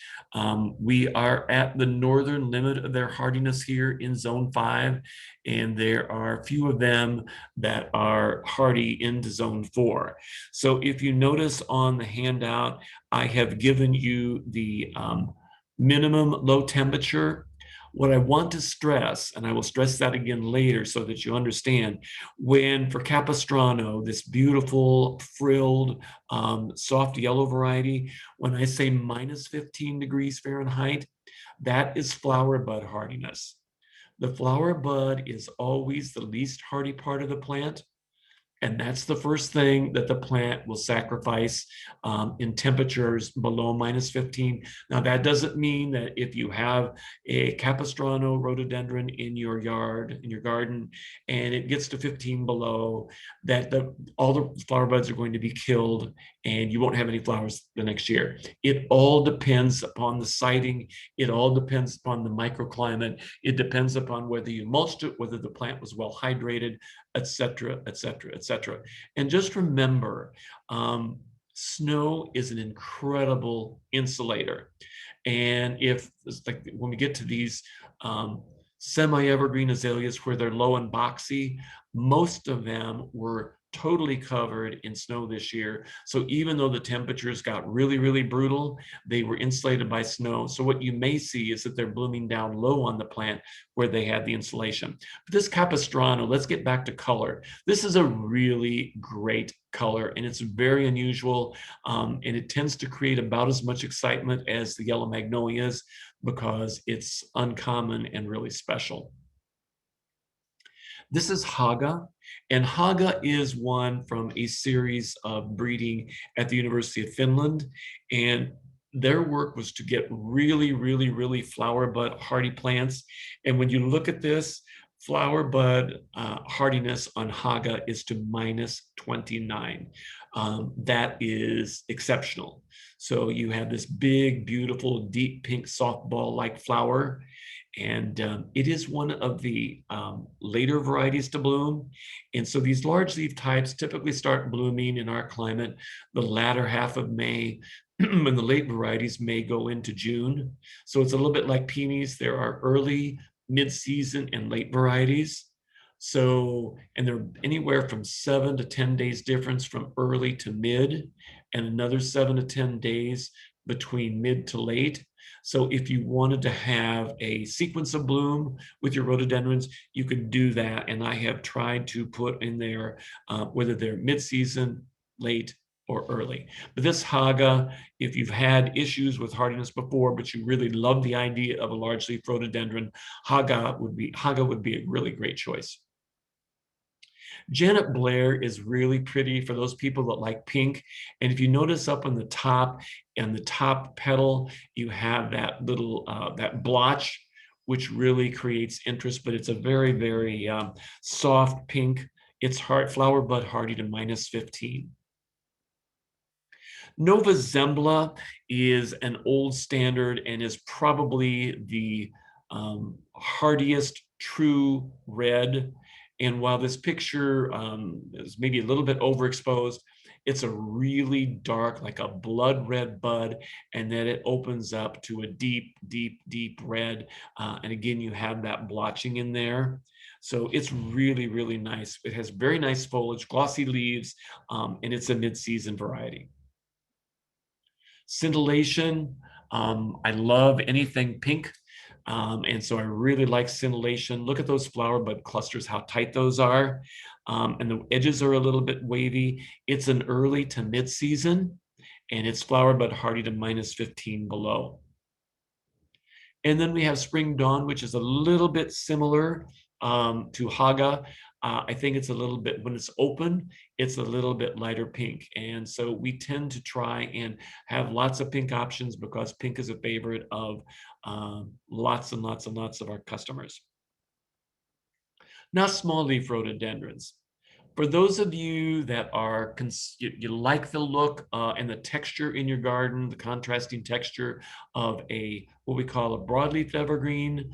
We are at the northern limit of their hardiness here in zone 5, and there are a few of them that are hardy into zone 4. So if you notice on the handout, I have given you the minimum low temperature. What I want to stress, and I will stress that again later so that you understand, when for Capistrano, this beautiful frilled soft yellow variety, when I say minus 15 degrees Fahrenheit, that is flower bud hardiness. The flower bud is always the least hardy part of the plant. And that's the first thing that the plant will sacrifice in temperatures below minus 15. Now, that doesn't mean that if you have a Capistrano rhododendron in your yard, in your garden, and it gets to 15 below, that all the flower buds are going to be killed and you won't have any flowers the next year. It all depends upon the siting. It all depends upon the microclimate. It depends upon whether you mulched it, whether the plant was well hydrated, et cetera, et cetera, et cetera. And just remember, snow is an incredible insulator. And if, like, when we get to these semi-evergreen azaleas where they're low and boxy, most of them were totally covered in snow this year. So even though the temperatures got really, really brutal, they were insulated by snow. So what you may see is that they're blooming down low on the plant where they had the insulation. But this Capistrano, let's get back to color. This is a really great color, and it's very unusual, and it tends to create about as much excitement as the yellow magnolias because it's uncommon and really special. This is Haga, and Haga is one from a series of breeding at the University of Finland, and their work was to get really, really, really flower bud hardy plants. And when you look at this, flower bud hardiness on Haga is to minus 29. That is exceptional. So you have this big, beautiful, deep pink softball-like flower. And it is one of the later varieties to bloom. And so these large leaf types typically start blooming in our climate the latter half of May, and the late varieties may go into June. So it's a little bit like peonies. There are early, mid-season, and late varieties. So, and they're anywhere from 7 to 10 days difference from early to mid, and another 7 to 10 days between mid to late. So if you wanted to have a sequence of bloom with your rhododendrons, you could do that. And I have tried to put in there whether they're mid-season, late, or early. But this Haga, if you've had issues with hardiness before, but you really love the idea of a large leaf rhododendron, Haga would be a really great choice. Janet Blair is really pretty for those people that like pink. And if you notice up on the top, and the top petal, you have that little, that blotch, which really creates interest, but it's a very, very soft pink. It's flower bud hardy to minus 15. Nova Zembla is an old standard and is probably the hardiest true red. And while this picture is maybe a little bit overexposed, it's a really dark, like a blood red bud, and then it opens up to a deep, deep, deep red. And again, you have that blotching in there. So it's really, really nice. It has very nice foliage, glossy leaves, and it's a mid-season variety. Scintillation, I love anything pink. And so I really like scintillation. Look at those flower bud clusters, how tight those are. And the edges are a little bit wavy. It's an early to mid-season, and it's flower bud hardy to -15 below. And then we have Spring Dawn, which is a little bit similar to Haga. I think it's a little bit, when it's open, it's a little bit lighter pink. And so we tend to try and have lots of pink options because pink is a favorite of lots and lots and lots of our customers. Now, small leaf rhododendrons. For those of you that are, you like the look and the texture in your garden, the contrasting texture of what we call a broadleaf evergreen,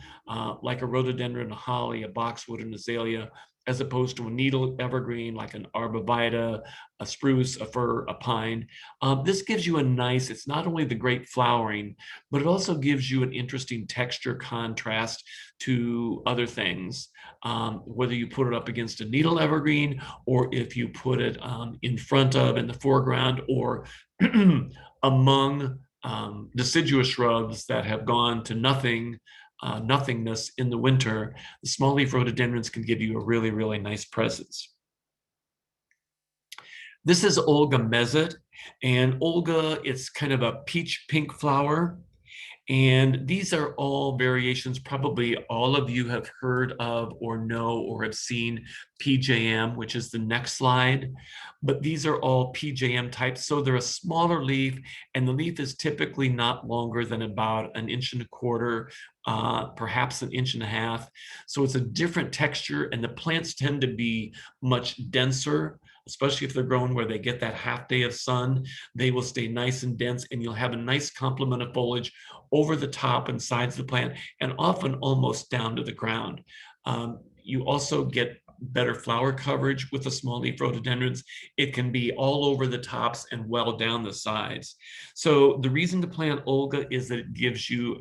like a rhododendron, a holly, a boxwood, an azalea, as opposed to a needle evergreen like an arborvitae, a spruce, a fir, a pine. This gives you a nice, it's not only the great flowering, but it also gives you an interesting texture contrast to other things. Whether you put it up against a needle evergreen, or if you put it in front of, in the foreground, or among deciduous shrubs that have gone to nothingness in the winter, the small leaf rhododendrons can give you a really, really nice presence. This is Olga Meset, and Olga, it's kind of a peach pink flower. And these are all variations, probably all of you have heard of or know or have seen Pjm, which is the next slide. But these are all Pjm types. So they're a smaller leaf, and the leaf is typically not longer than about 1.25 inches, perhaps 1.5 inches. So it's a different texture, and the plants tend to be much denser, especially if they're grown where they get that half day of sun. They will stay nice and dense, and you'll have a nice complement of foliage over the top and sides of the plant, and often almost down to the ground. You also get better flower coverage with the small leaf rhododendrons. It can be all over the tops and well down the sides. So the reason to plant Olga is that it gives you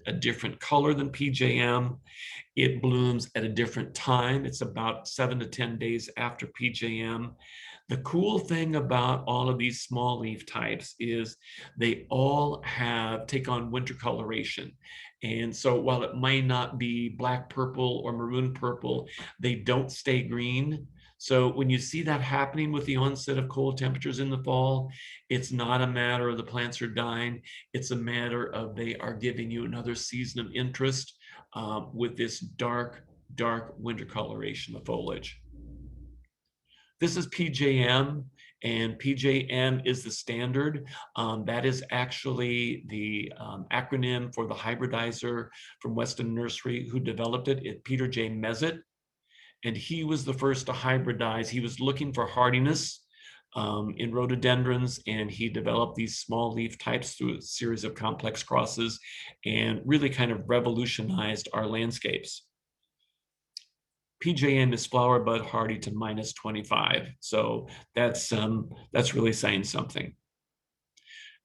a different color than Pjm. It blooms at a different time. It's about 7 to 10 days after Pjm. The cool thing about all of these small leaf types is they all take on winter coloration. And so while it might not be black purple or maroon purple, they don't stay green. So when you see that happening with the onset of cold temperatures in the fall, it's not a matter of the plants are dying. It's a matter of they are giving you another season of interest with this dark, dark winter coloration of foliage. This is Pjm, and Pjm is the standard. That is actually the acronym for the hybridizer from Weston Nursery who developed it, Pjm Meset. And he was the first to hybridize. He was looking for hardiness in rhododendrons, and he developed these small leaf types through a series of complex crosses and really kind of revolutionized our landscapes. Pjm is flower bud hardy to -25. So that's really saying something.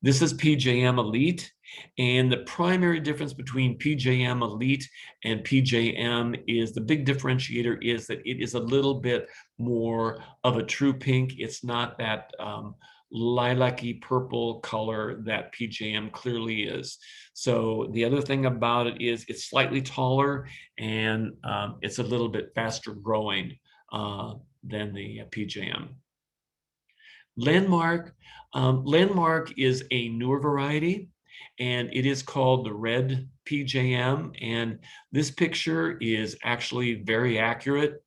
This is Pjm Elite, and the primary difference between Pjm Elite and Pjm is the big differentiator is that it is a little bit more of a true pink. It's not that lilac-y purple color that Pjm clearly is. So the other thing about it is it's slightly taller, and it's a little bit faster growing than the Pjm. Landmark. Landmark is a newer variety, and it is called the red Pjm. And this picture is actually very accurate.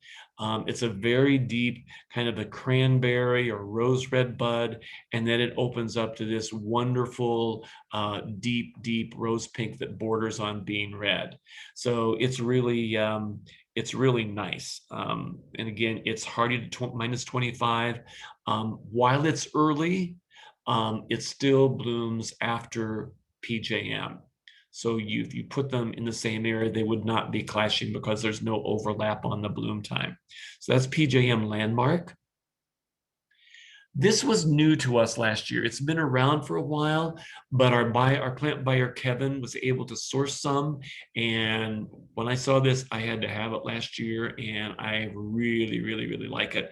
It's a very deep kind of a cranberry or rose red bud, and then it opens up to this wonderful deep, deep rose pink that borders on being red. So it's really nice. And again, it's hardy to -25. While it's early, it still blooms after Pjm. So if you put them in the same area, they would not be clashing because there's no overlap on the bloom time. So that's PJM Landmark. This was new to us last year. It's been around for a while, but our plant buyer, Kevin, was able to source some. And when I saw this, I had to have it last year, and I really, really, really like it.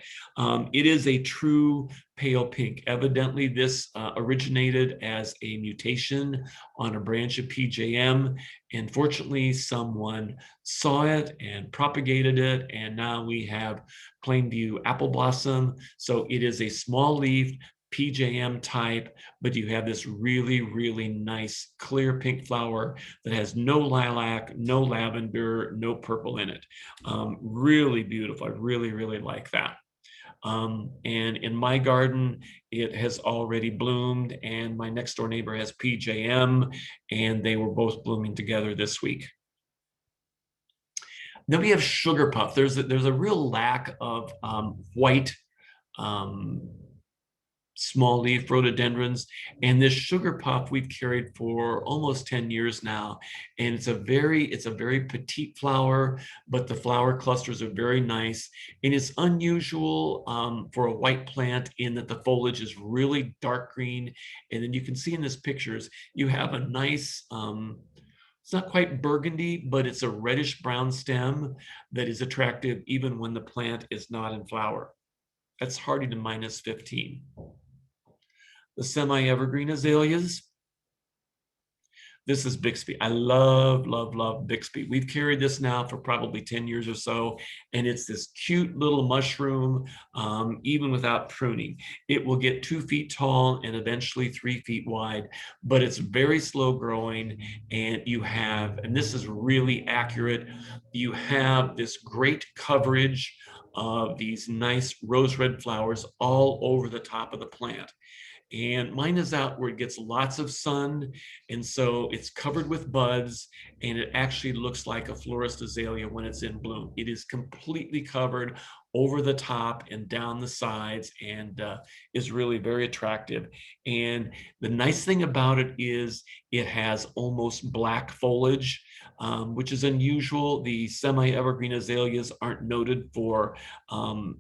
It is a true pale pink. Evidently, this originated as a mutation on a branch of PJM. And fortunately, someone saw it and propagated it, and now we have Plainview apple blossom. So it is a small leaf PJM type, but you have this really, really nice clear pink flower that has no lilac, no lavender, no purple in it. Really beautiful. I really, really like that. And in my garden, it has already bloomed, and my next door neighbor has PJM, and they were both blooming together this week. Then we have sugar puff. There's a real lack of white small leaf rhododendrons, and this sugar puff we've carried for almost 10 years now, and it's a very petite flower, but the flower clusters are very nice, and it's unusual for a white plant in that the foliage is really dark green, and then you can see in this pictures you have a nice it's not quite burgundy, but it's a reddish brown stem that is attractive even when the plant is not in flower. That's hardy to -15. The semi-evergreen azaleas. This is Bixby. I love, love, love Bixby. We've carried this now for probably 10 years or so, and it's this cute little mushroom, even without pruning. It will get 2 feet tall and eventually 3 feet wide, but it's very slow growing, and you have, and this is really accurate, you have this great coverage of these nice rose red flowers all over the top of the plant. And mine is out where it gets lots of sun, and so it's covered with buds, and it actually looks like a florist azalea when it's in bloom. It is completely covered over the top and down the sides, and is really very attractive. And the nice thing about it is it has almost black foliage, which is unusual. The semi-evergreen azaleas aren't noted for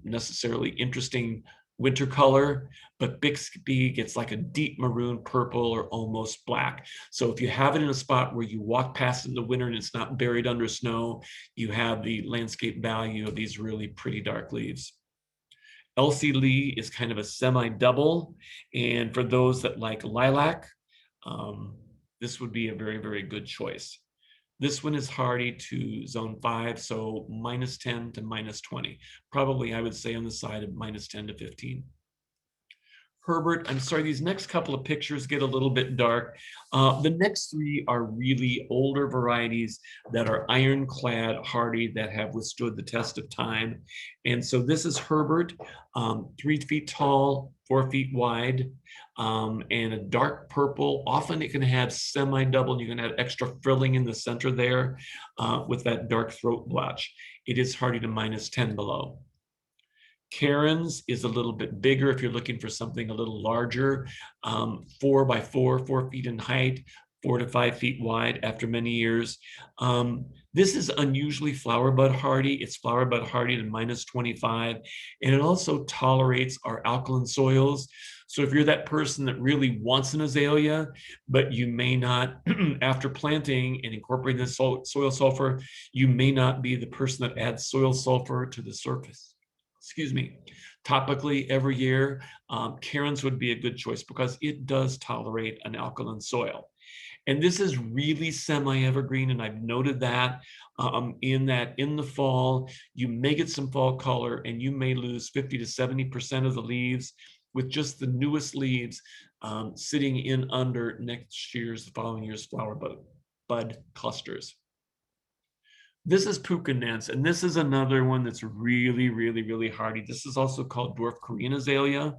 necessarily interesting winter color, but Bixby gets like a deep maroon purple or almost black. So if you have it in a spot where you walk past in the winter and it's not buried under snow, you have the landscape value of these really pretty dark leaves. Elsie Lee is kind of a semi-double, and for those that like lilac, this would be a very, very good choice. This one is hardy to zone 5, so -10 to -20. Probably, I would say, on the side of -10 to 15. Herbert, I'm sorry, these next couple of pictures get a little bit dark. The next 3 are really older varieties that are ironclad hardy that have withstood the test of time. And so this is Herbert, 3 feet tall, 4 feet wide, and a dark purple. Often it can have semi-double, and you can have extra frilling in the center there with that dark throat blotch. It is hardy to -10 below. Karen's is a little bit bigger if you're looking for something a little larger, 4 by 4, 4 feet in height, 4 to 5 feet wide after many years. This is unusually flower bud hardy. It's flower bud hardy to -25, and it also tolerates our alkaline soils. So if you're that person that really wants an azalea, but you may not, after planting and incorporating the soil sulfur, you may not be the person that adds soil sulfur to the surface. Excuse me, topically every year, Karen's would be a good choice because it does tolerate an alkaline soil. And this is really semi-evergreen, and I've noted that in the fall, you may get some fall color, and you may lose 50 to 70% of the leaves with just the newest leaves sitting in under the following year's flower bud clusters. This is Precautions, and this is another one that's really, really, really hardy. This is also called Dwarf Korean Azalea,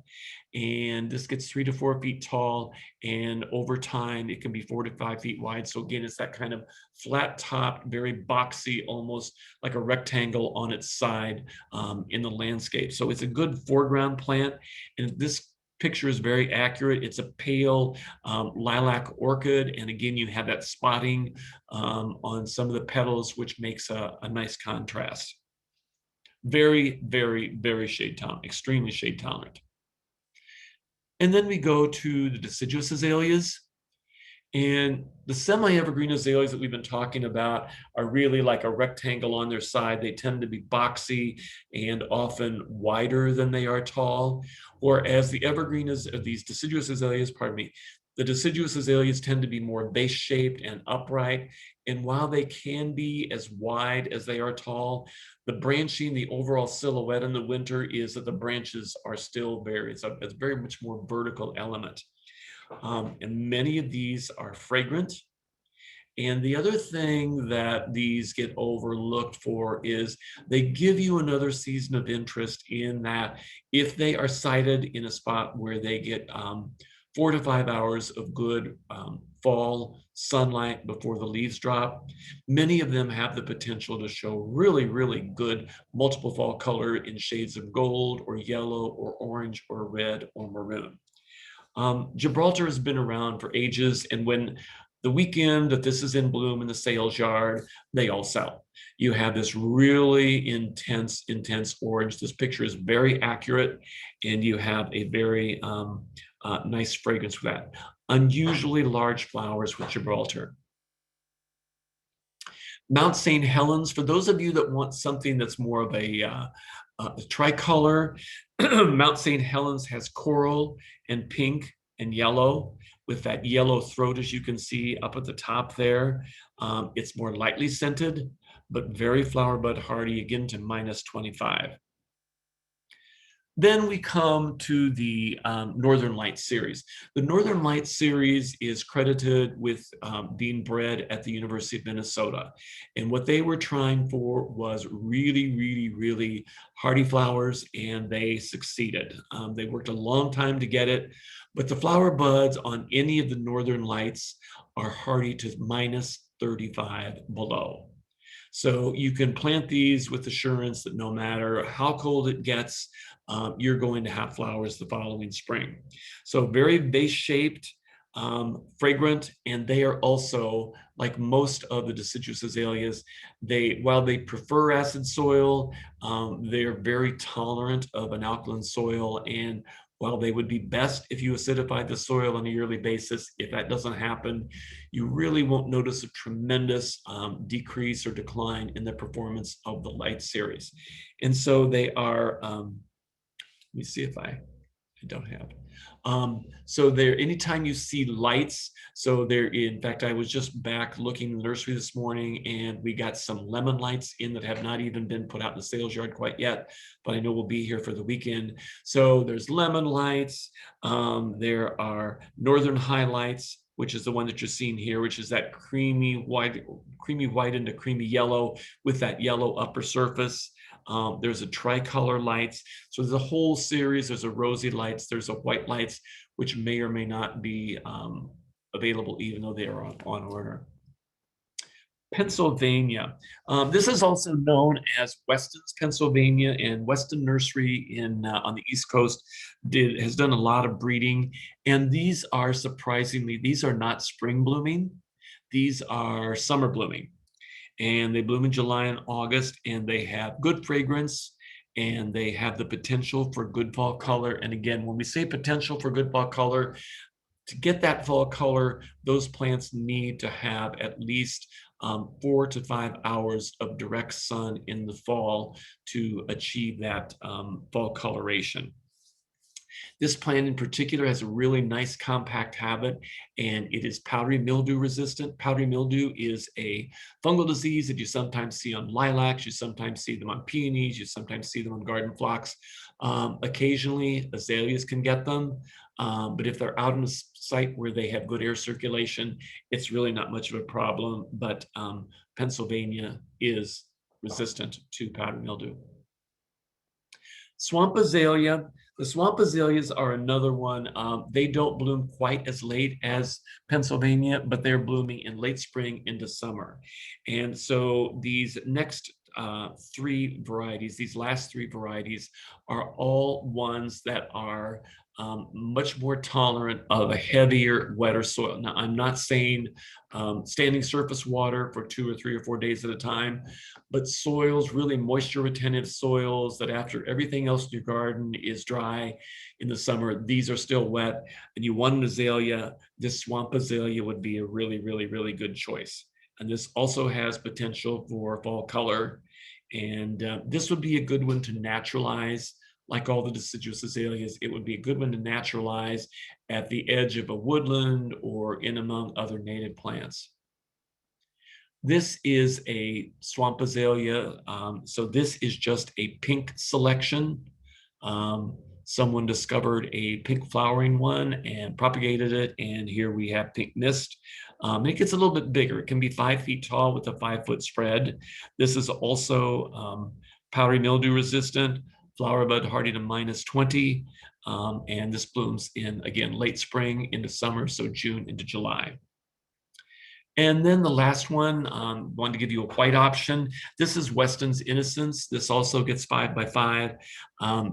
and this gets 3 to 4 feet tall, and over time it can be 4 to 5 feet wide. So again, it's that kind of flat top, very boxy, almost like a rectangle on its side in the landscape. So it's a good foreground plant, and this picture is very accurate. It's a pale lilac orchid. And again, you have that spotting on some of the petals, which makes a nice contrast. Very, very, very shade tolerant, extremely shade tolerant. And then we go to the deciduous azaleas. And the semi-evergreen azaleas that we've been talking about are really like a rectangle on their side. They tend to be boxy and often wider than they are tall. Whereas the evergreen is these deciduous azaleas, pardon me, the deciduous azaleas tend to be more base-shaped and upright. And while they can be as wide as they are tall, the branching, the overall silhouette in the winter is that the branches are still it's very much more vertical element. And many of these are fragrant. And the other thing that these get overlooked for is they give you another season of interest in that if they are sited in a spot where they get 4 to 5 hours of good fall sunlight before the leaves drop, many of them have the potential to show really, really good multiple fall color in shades of gold or yellow or orange or red or maroon. Gibraltar has been around for ages, and when the weekend that this is in bloom in the sales yard, they all sell. You have this really intense orange. This picture is very accurate, and you have a very nice fragrance with that. Unusually large flowers with Gibraltar. Mount St. Helens, for those of you that want something that's more of a tricolor, Mount St. Helens has coral and pink and yellow with that yellow throat, as you can see up at the top there. It's more lightly scented, but very flower bud hardy, again to -25. Then we come to the Northern Lights series. The Northern Lights series is credited with being bred at the University of Minnesota. And what they were trying for was really, really, really hardy flowers, and they succeeded. They worked a long time to get it, but the flower buds on any of the Northern Lights are hardy to -35 below. So you can plant these with assurance that no matter how cold it gets, you're going to have flowers the following spring. So very base-shaped, fragrant, and they are also, like most of the deciduous azaleas, while they prefer acid soil, they're very tolerant of an alkaline soil. And while they would be best if you acidify the soil on a yearly basis, if that doesn't happen, you really won't notice a tremendous decrease or decline in the performance of the light series. And so they are, let me see if I don't have. So there, anytime you see lights, so there, in fact, I was just back looking in the nursery this morning, and we got some lemon lights in that have not even been put out in the sales yard quite yet, but I know we'll be here for the weekend. So there's lemon lights, there are northern highlights, which is the one that you're seeing here, which is that creamy white into creamy yellow with that yellow upper surface. There's a tricolor lights. So there's a whole series. There's a rosy lights. There's a white lights, which may or may not be available, even though they are on order. Pennsylvania. This is also known as Weston's Pennsylvania, and Weston Nursery on the East Coast has done a lot of breeding. And these are surprisingly, these are not spring blooming. These are summer blooming. And they bloom in July and August, and they have good fragrance, and they have the potential for good fall color. And again, when we say potential for good fall color, to get that fall color, those plants need to have at least 4 to 5 hours of direct sun in the fall to achieve that fall coloration. This plant in particular has a really nice compact habit, and it is powdery mildew resistant. Powdery mildew is a fungal disease that you sometimes see on lilacs, you sometimes see them on peonies, you sometimes see them on garden phlox. Occasionally, azaleas can get them, but if they're out in a site where they have good air circulation, it's really not much of a problem. But Pennsylvania is resistant to powdery mildew. Swamp azalea. The swamp azaleas are another one. They don't bloom quite as late as Pennsylvania, but they're blooming in late spring into summer. And so these next three varieties, these last three varieties, are all ones that are much more tolerant of a heavier, wetter soil. Now, I'm not saying standing surface water for 2 or 3 or 4 days at a time, but soils, really moisture retentive soils that after everything else in your garden is dry in the summer, these are still wet, and you want an azalea, this swamp azalea would be a really, really, really good choice. And this also has potential for fall color. And this would be a good one to naturalize. Like all the deciduous azaleas, it would be a good one to naturalize at the edge of a woodland or in among other native plants. This is a swamp azalea. So this is just a pink selection. Someone discovered a pink flowering one and propagated it, and here we have pink mist. It gets a little bit bigger. It can be 5 feet tall with a 5-foot spread. This is also powdery mildew resistant, flower bud hardy to -20, and this blooms in, again, late spring into summer, so June into July. And then the last one, wanted to give you a white option. This is Weston's Innocence. This also gets 5 by 5.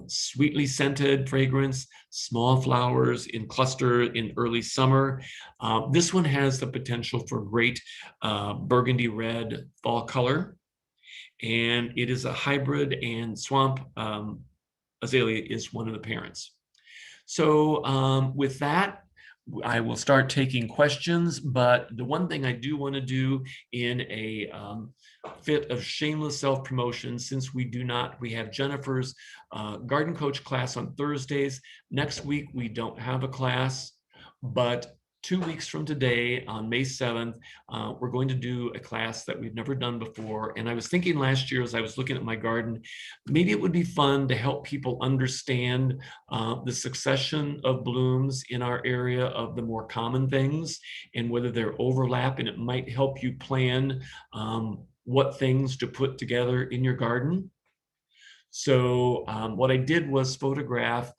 Sweetly scented fragrance, small flowers in cluster in early summer. This one has the potential for great burgundy red fall color. And it is a hybrid, and swamp azalea is one of the parents. So with that, I will start taking questions, but the one thing I do want to do in a fit of shameless self-promotion, since we have Jennifer's garden coach class on Thursdays. Next week, we don't have a class, but 2 weeks from today, on May 7th, we're going to do a class that we've never done before. And I was thinking last year, as I was looking at my garden, maybe it would be fun to help people understand the succession of blooms in our area of the more common things and whether they're overlap, and it might help you plan what things to put together in your garden. So what I did was photograph.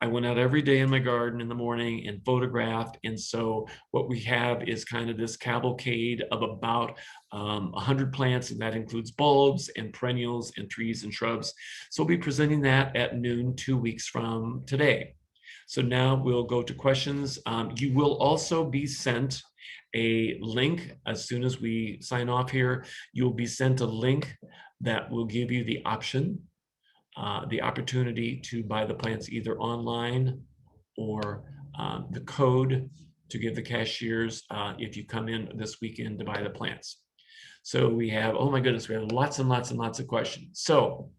I went out every day in my garden in the morning and photographed. And so what we have is kind of this cavalcade of about 100 plants, and that includes bulbs and perennials and trees and shrubs. So we'll be presenting that at noon 2 weeks from today. So now we'll go to questions. You will also be sent a link as soon as we sign off here. You'll be sent a link that will give you the option, the opportunity to buy the plants either online or the code to give the cashiers if you come in this weekend to buy the plants. So we have, oh my goodness, we have lots and lots and lots of questions. So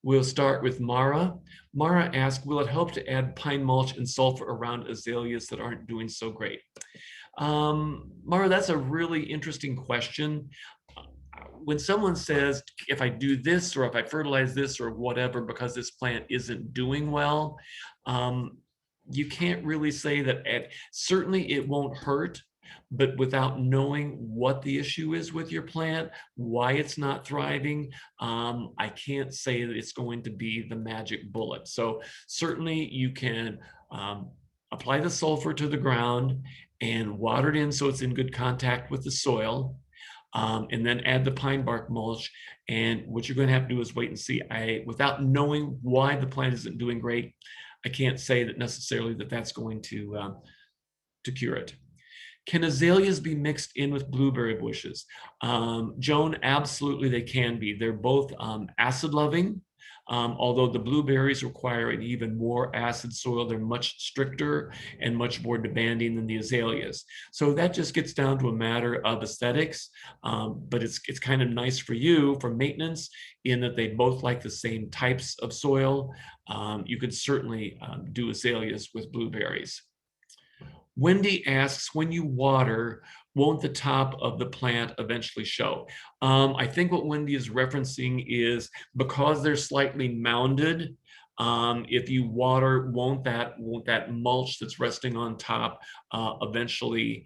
we'll start with Mara. Mara asked, will it help to add pine mulch and sulfur around azaleas that aren't doing so great? Mara, that's a really interesting question. When someone says, if I do this, or if I fertilize this or whatever, because this plant isn't doing well, you can't really say that. Certainly it won't hurt, but without knowing what the issue is with your plant, why it's not thriving, I can't say that it's going to be the magic bullet. So certainly you can apply the sulfur to the ground and water it in so it's in good contact with the soil. And then add the pine bark mulch. And what you're going to have to do is wait and see. Without knowing why the plant isn't doing great, I can't say that necessarily that's going to cure it. Can azaleas be mixed in with blueberry bushes? Joan, absolutely they can be. They're both acid loving. Although the blueberries require an even more acid soil, they're much stricter and much more demanding than the azaleas. So that just gets down to a matter of aesthetics, but it's kind of nice for you for maintenance in that they both like the same types of soil. You could certainly do azaleas with blueberries. Wendy asks, when you water, won't the top of the plant eventually show? I think what Wendy is referencing is because they're slightly mounded, if you water, won't that mulch that's resting on top eventually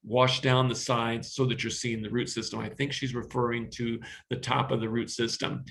wash down the sides so that you're seeing the root system? I think she's referring to the top of the root system.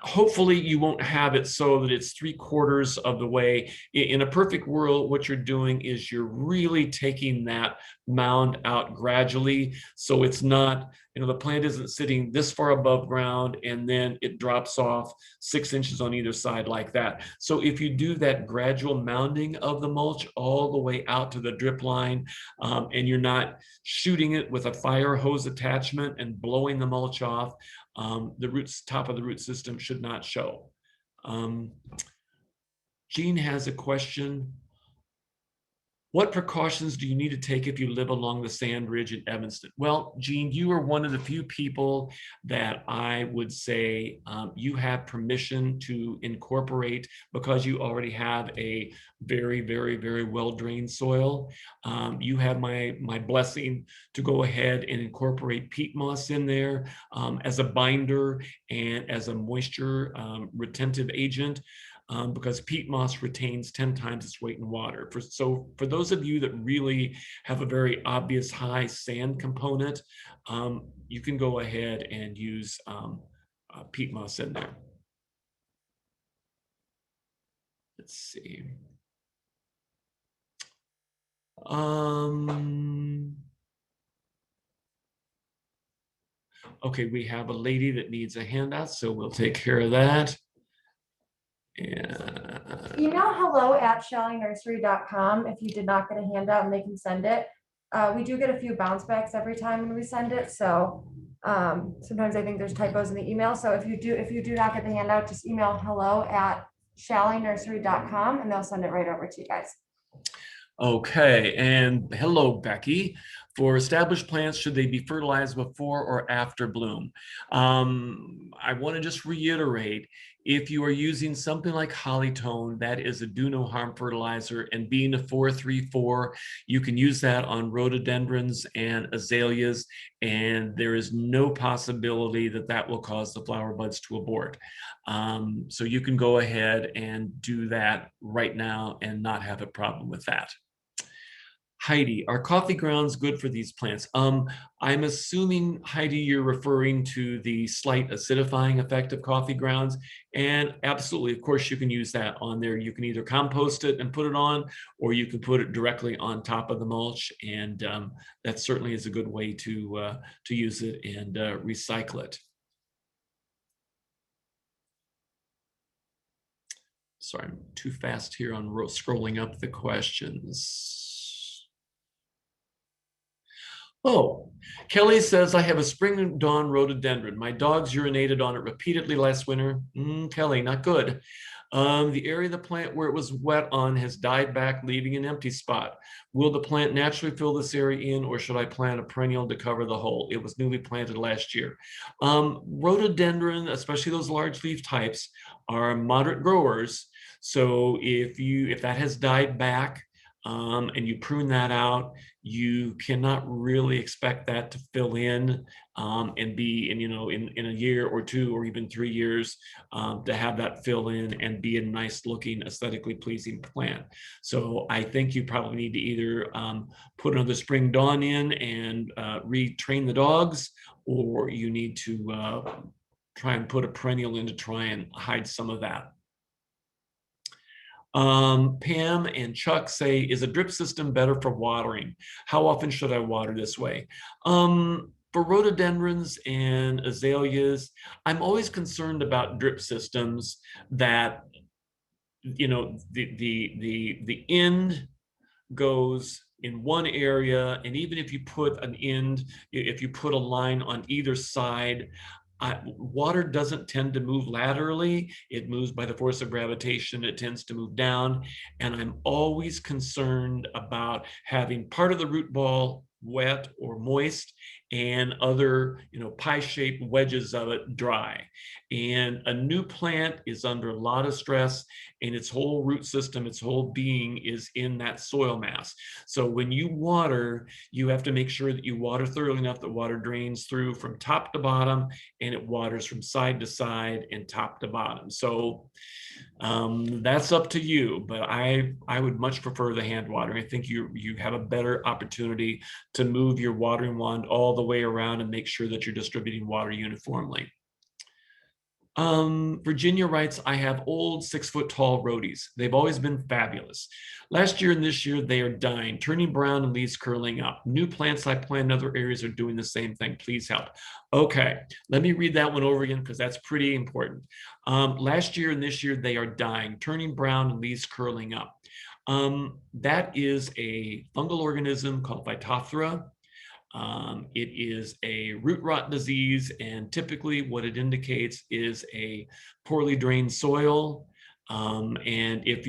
hopefully you won't have it so that it's 3/4 of the way. In a perfect world, what you're doing is you're really taking that mound out gradually. So it's not, the plant isn't sitting this far above ground and then it drops off 6 inches on either side like that. So if you do that gradual mounding of the mulch all the way out to the drip line, and you're not shooting it with a fire hose attachment and blowing the mulch off, the top of the root system should not show. Jean has a question. What precautions do you need to take if you live along the sand ridge in Evanston? Well, Jean, you are one of the few people that I would say you have permission to incorporate, because you already have a very, very, very well-drained soil. You have my blessing to go ahead and incorporate peat moss in there as a binder and as a moisture retentive agent. Because peat moss retains 10 times its weight in water. So for those of you that really have a very obvious high sand component, you can go ahead and use peat moss in there. Let's see. Okay, we have a lady that needs a handout, so we'll take care of that. Email hello@shalleynursery.com if you did not get a handout, and they can send it. We do get a few bounce backs every time when we send it, so sometimes I think there's typos in the email. So if you do not get the handout, just email hello@shalleynursery.com and they'll send it right over to you guys. Okay, and hello, Becky. For established plants, should they be fertilized before or after bloom? I want to just reiterate, if you are using something like Hollytone, that is a do no harm fertilizer, and being a 4-3-4, you can use that on rhododendrons and azaleas, and there is no possibility that that will cause the flower buds to abort. So you can go ahead and do that right now and not have a problem with that. Heidi, are coffee grounds good for these plants? I'm assuming, Heidi, you're referring to the slight acidifying effect of coffee grounds. And absolutely, of course, you can use that on there. You can either compost it and put it on, or you can put it directly on top of the mulch. And that certainly is a good way to use it and recycle it. Sorry, I'm too fast here on scrolling up the questions. Oh, Kelly says, I have a spring dawn rhododendron. My dogs urinated on it repeatedly last winter. Kelly, not good. The area of the plant where it was wet on has died back, leaving an empty spot. Will the plant naturally fill this area in, or should I plant a perennial to cover the hole? It was newly planted last year. Rhododendron, especially those large leaf types, are moderate growers. So if that has died back, and you prune that out, you cannot really expect that to fill in and be in a year or 2 or even 3 years to have that fill in and be a nice looking, aesthetically pleasing plant. So I think you probably need to either put another spring dawn in and retrain the dogs, or you need to try and put a perennial in to try and hide some of that. Pam and Chuck say, is a drip system better for watering? How often should I water this way? For rhododendrons and azaleas, I'm always concerned about drip systems that, the end goes in one area, and even if you put a line on either side, water doesn't tend to move laterally. It moves by the force of gravitation. It tends to move down. And I'm always concerned about having part of the root ball wet or moist and other, pie-shaped wedges of it dry. And a new plant is under a lot of stress, and its whole root system, its whole being is in that soil mass. So when you water, you have to make sure that you water thoroughly enough that water drains through from top to bottom, and it waters from side to side and top to bottom. So that's up to you, but I would much prefer the hand watering. I think you have a better opportunity to move your watering wand all the way around and make sure that you're distributing water uniformly. Virginia writes, I have old 6-foot tall rhodies. They've always been fabulous. Last year and this year, they are dying, turning brown and leaves curling up. New plants I plant in other areas are doing the same thing. Please help. Okay, let me read that one over again because that's pretty important. Last year and this year, they are dying, turning brown and leaves curling up. That is a fungal organism called Phytophthora. It is a root rot disease, and typically what it indicates is a poorly drained soil. And if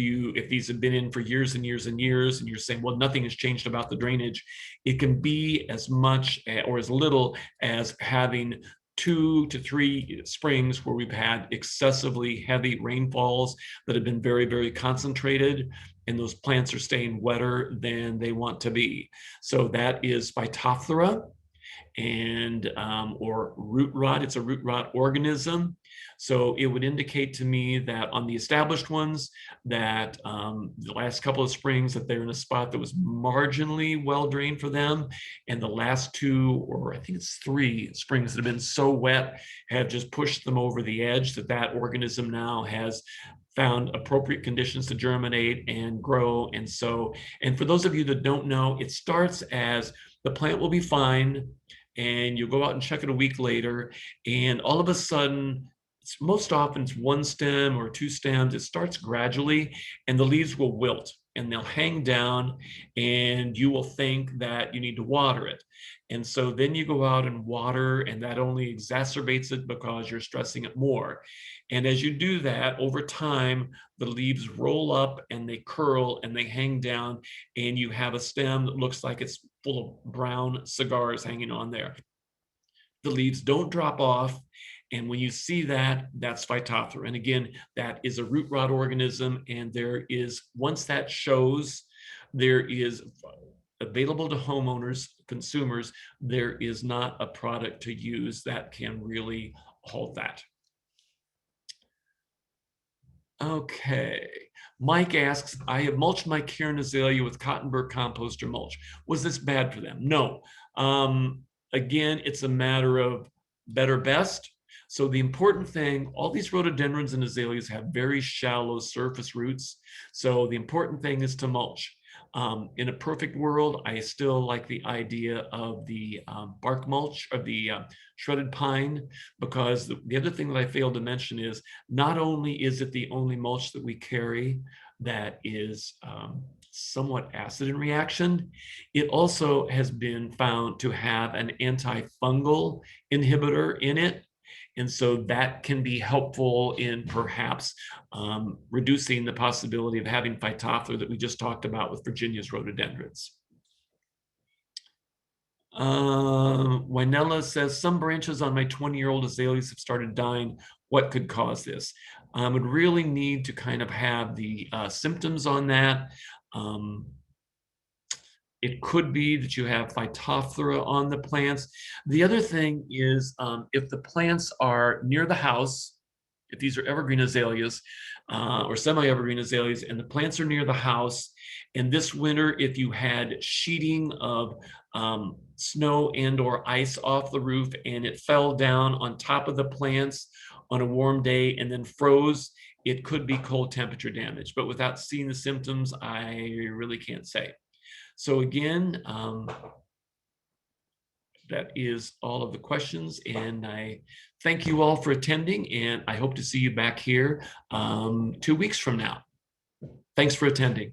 these have been in for years and years and years, and you're saying, well, nothing has changed about the drainage, it can be as much or as little as having 2 to 3 springs where we've had excessively heavy rainfalls that have been very, very concentrated, and those plants are staying wetter than they want to be. So that is Phytophthora, and or root rot. It's a root rot organism. So it would indicate to me that on the established ones, that the last couple of springs that they're in a spot that was marginally well drained for them, and the last 2, or I think it's 3 springs that have been so wet have just pushed them over the edge that that organism now has found appropriate conditions to germinate and grow. And so, and for those of you that don't know, it starts as the plant will be fine, and you'll go out and check it a week later, and all of a sudden, most often it's 1 stem or 2 stems. It starts gradually, and the leaves will wilt and they'll hang down, and you will think that you need to water it. And so then you go out and water, and that only exacerbates it because you're stressing it more. And as you do that, over time, the leaves roll up and they curl and they hang down, and you have a stem that looks like it's full of brown cigars hanging on there. The leaves don't drop off. And when you see that, that's Phytophthora. And again, that is a root rot organism. And there is, once that shows, there is available to homeowners, consumers, there is not a product to use that can really halt that. Okay. Mike asks, I have mulched my Karen azalea with cottonburr compost or mulch. Was this bad for them? No. Again, it's a matter of better, best. So the important thing, all these rhododendrons and azaleas have very shallow surface roots. So the important thing is to mulch. In a perfect world, I still like the idea of the bark mulch, or the shredded pine, because the other thing that I failed to mention is not only is it the only mulch that we carry that is somewhat acid in reaction, it also has been found to have an antifungal inhibitor in it. And so that can be helpful in perhaps reducing the possibility of having Phytophthora that we just talked about with Virginia's rhododendrons. Wynella says, some branches on my 20-year-old azaleas have started dying. What could cause this? Would really need to kind of have the symptoms on that. It could be that you have Phytophthora on the plants. The other thing is if the plants are near the house, if these are evergreen azaleas or semi-evergreen azaleas, and the plants are near the house, and this winter, if you had sheeting of snow and or ice off the roof and it fell down on top of the plants on a warm day and then froze, it could be cold temperature damage. But without seeing the symptoms, I really can't say. So again, that is all of the questions, and I thank you all for attending, and I hope to see you back here 2 weeks from now. Thanks for attending.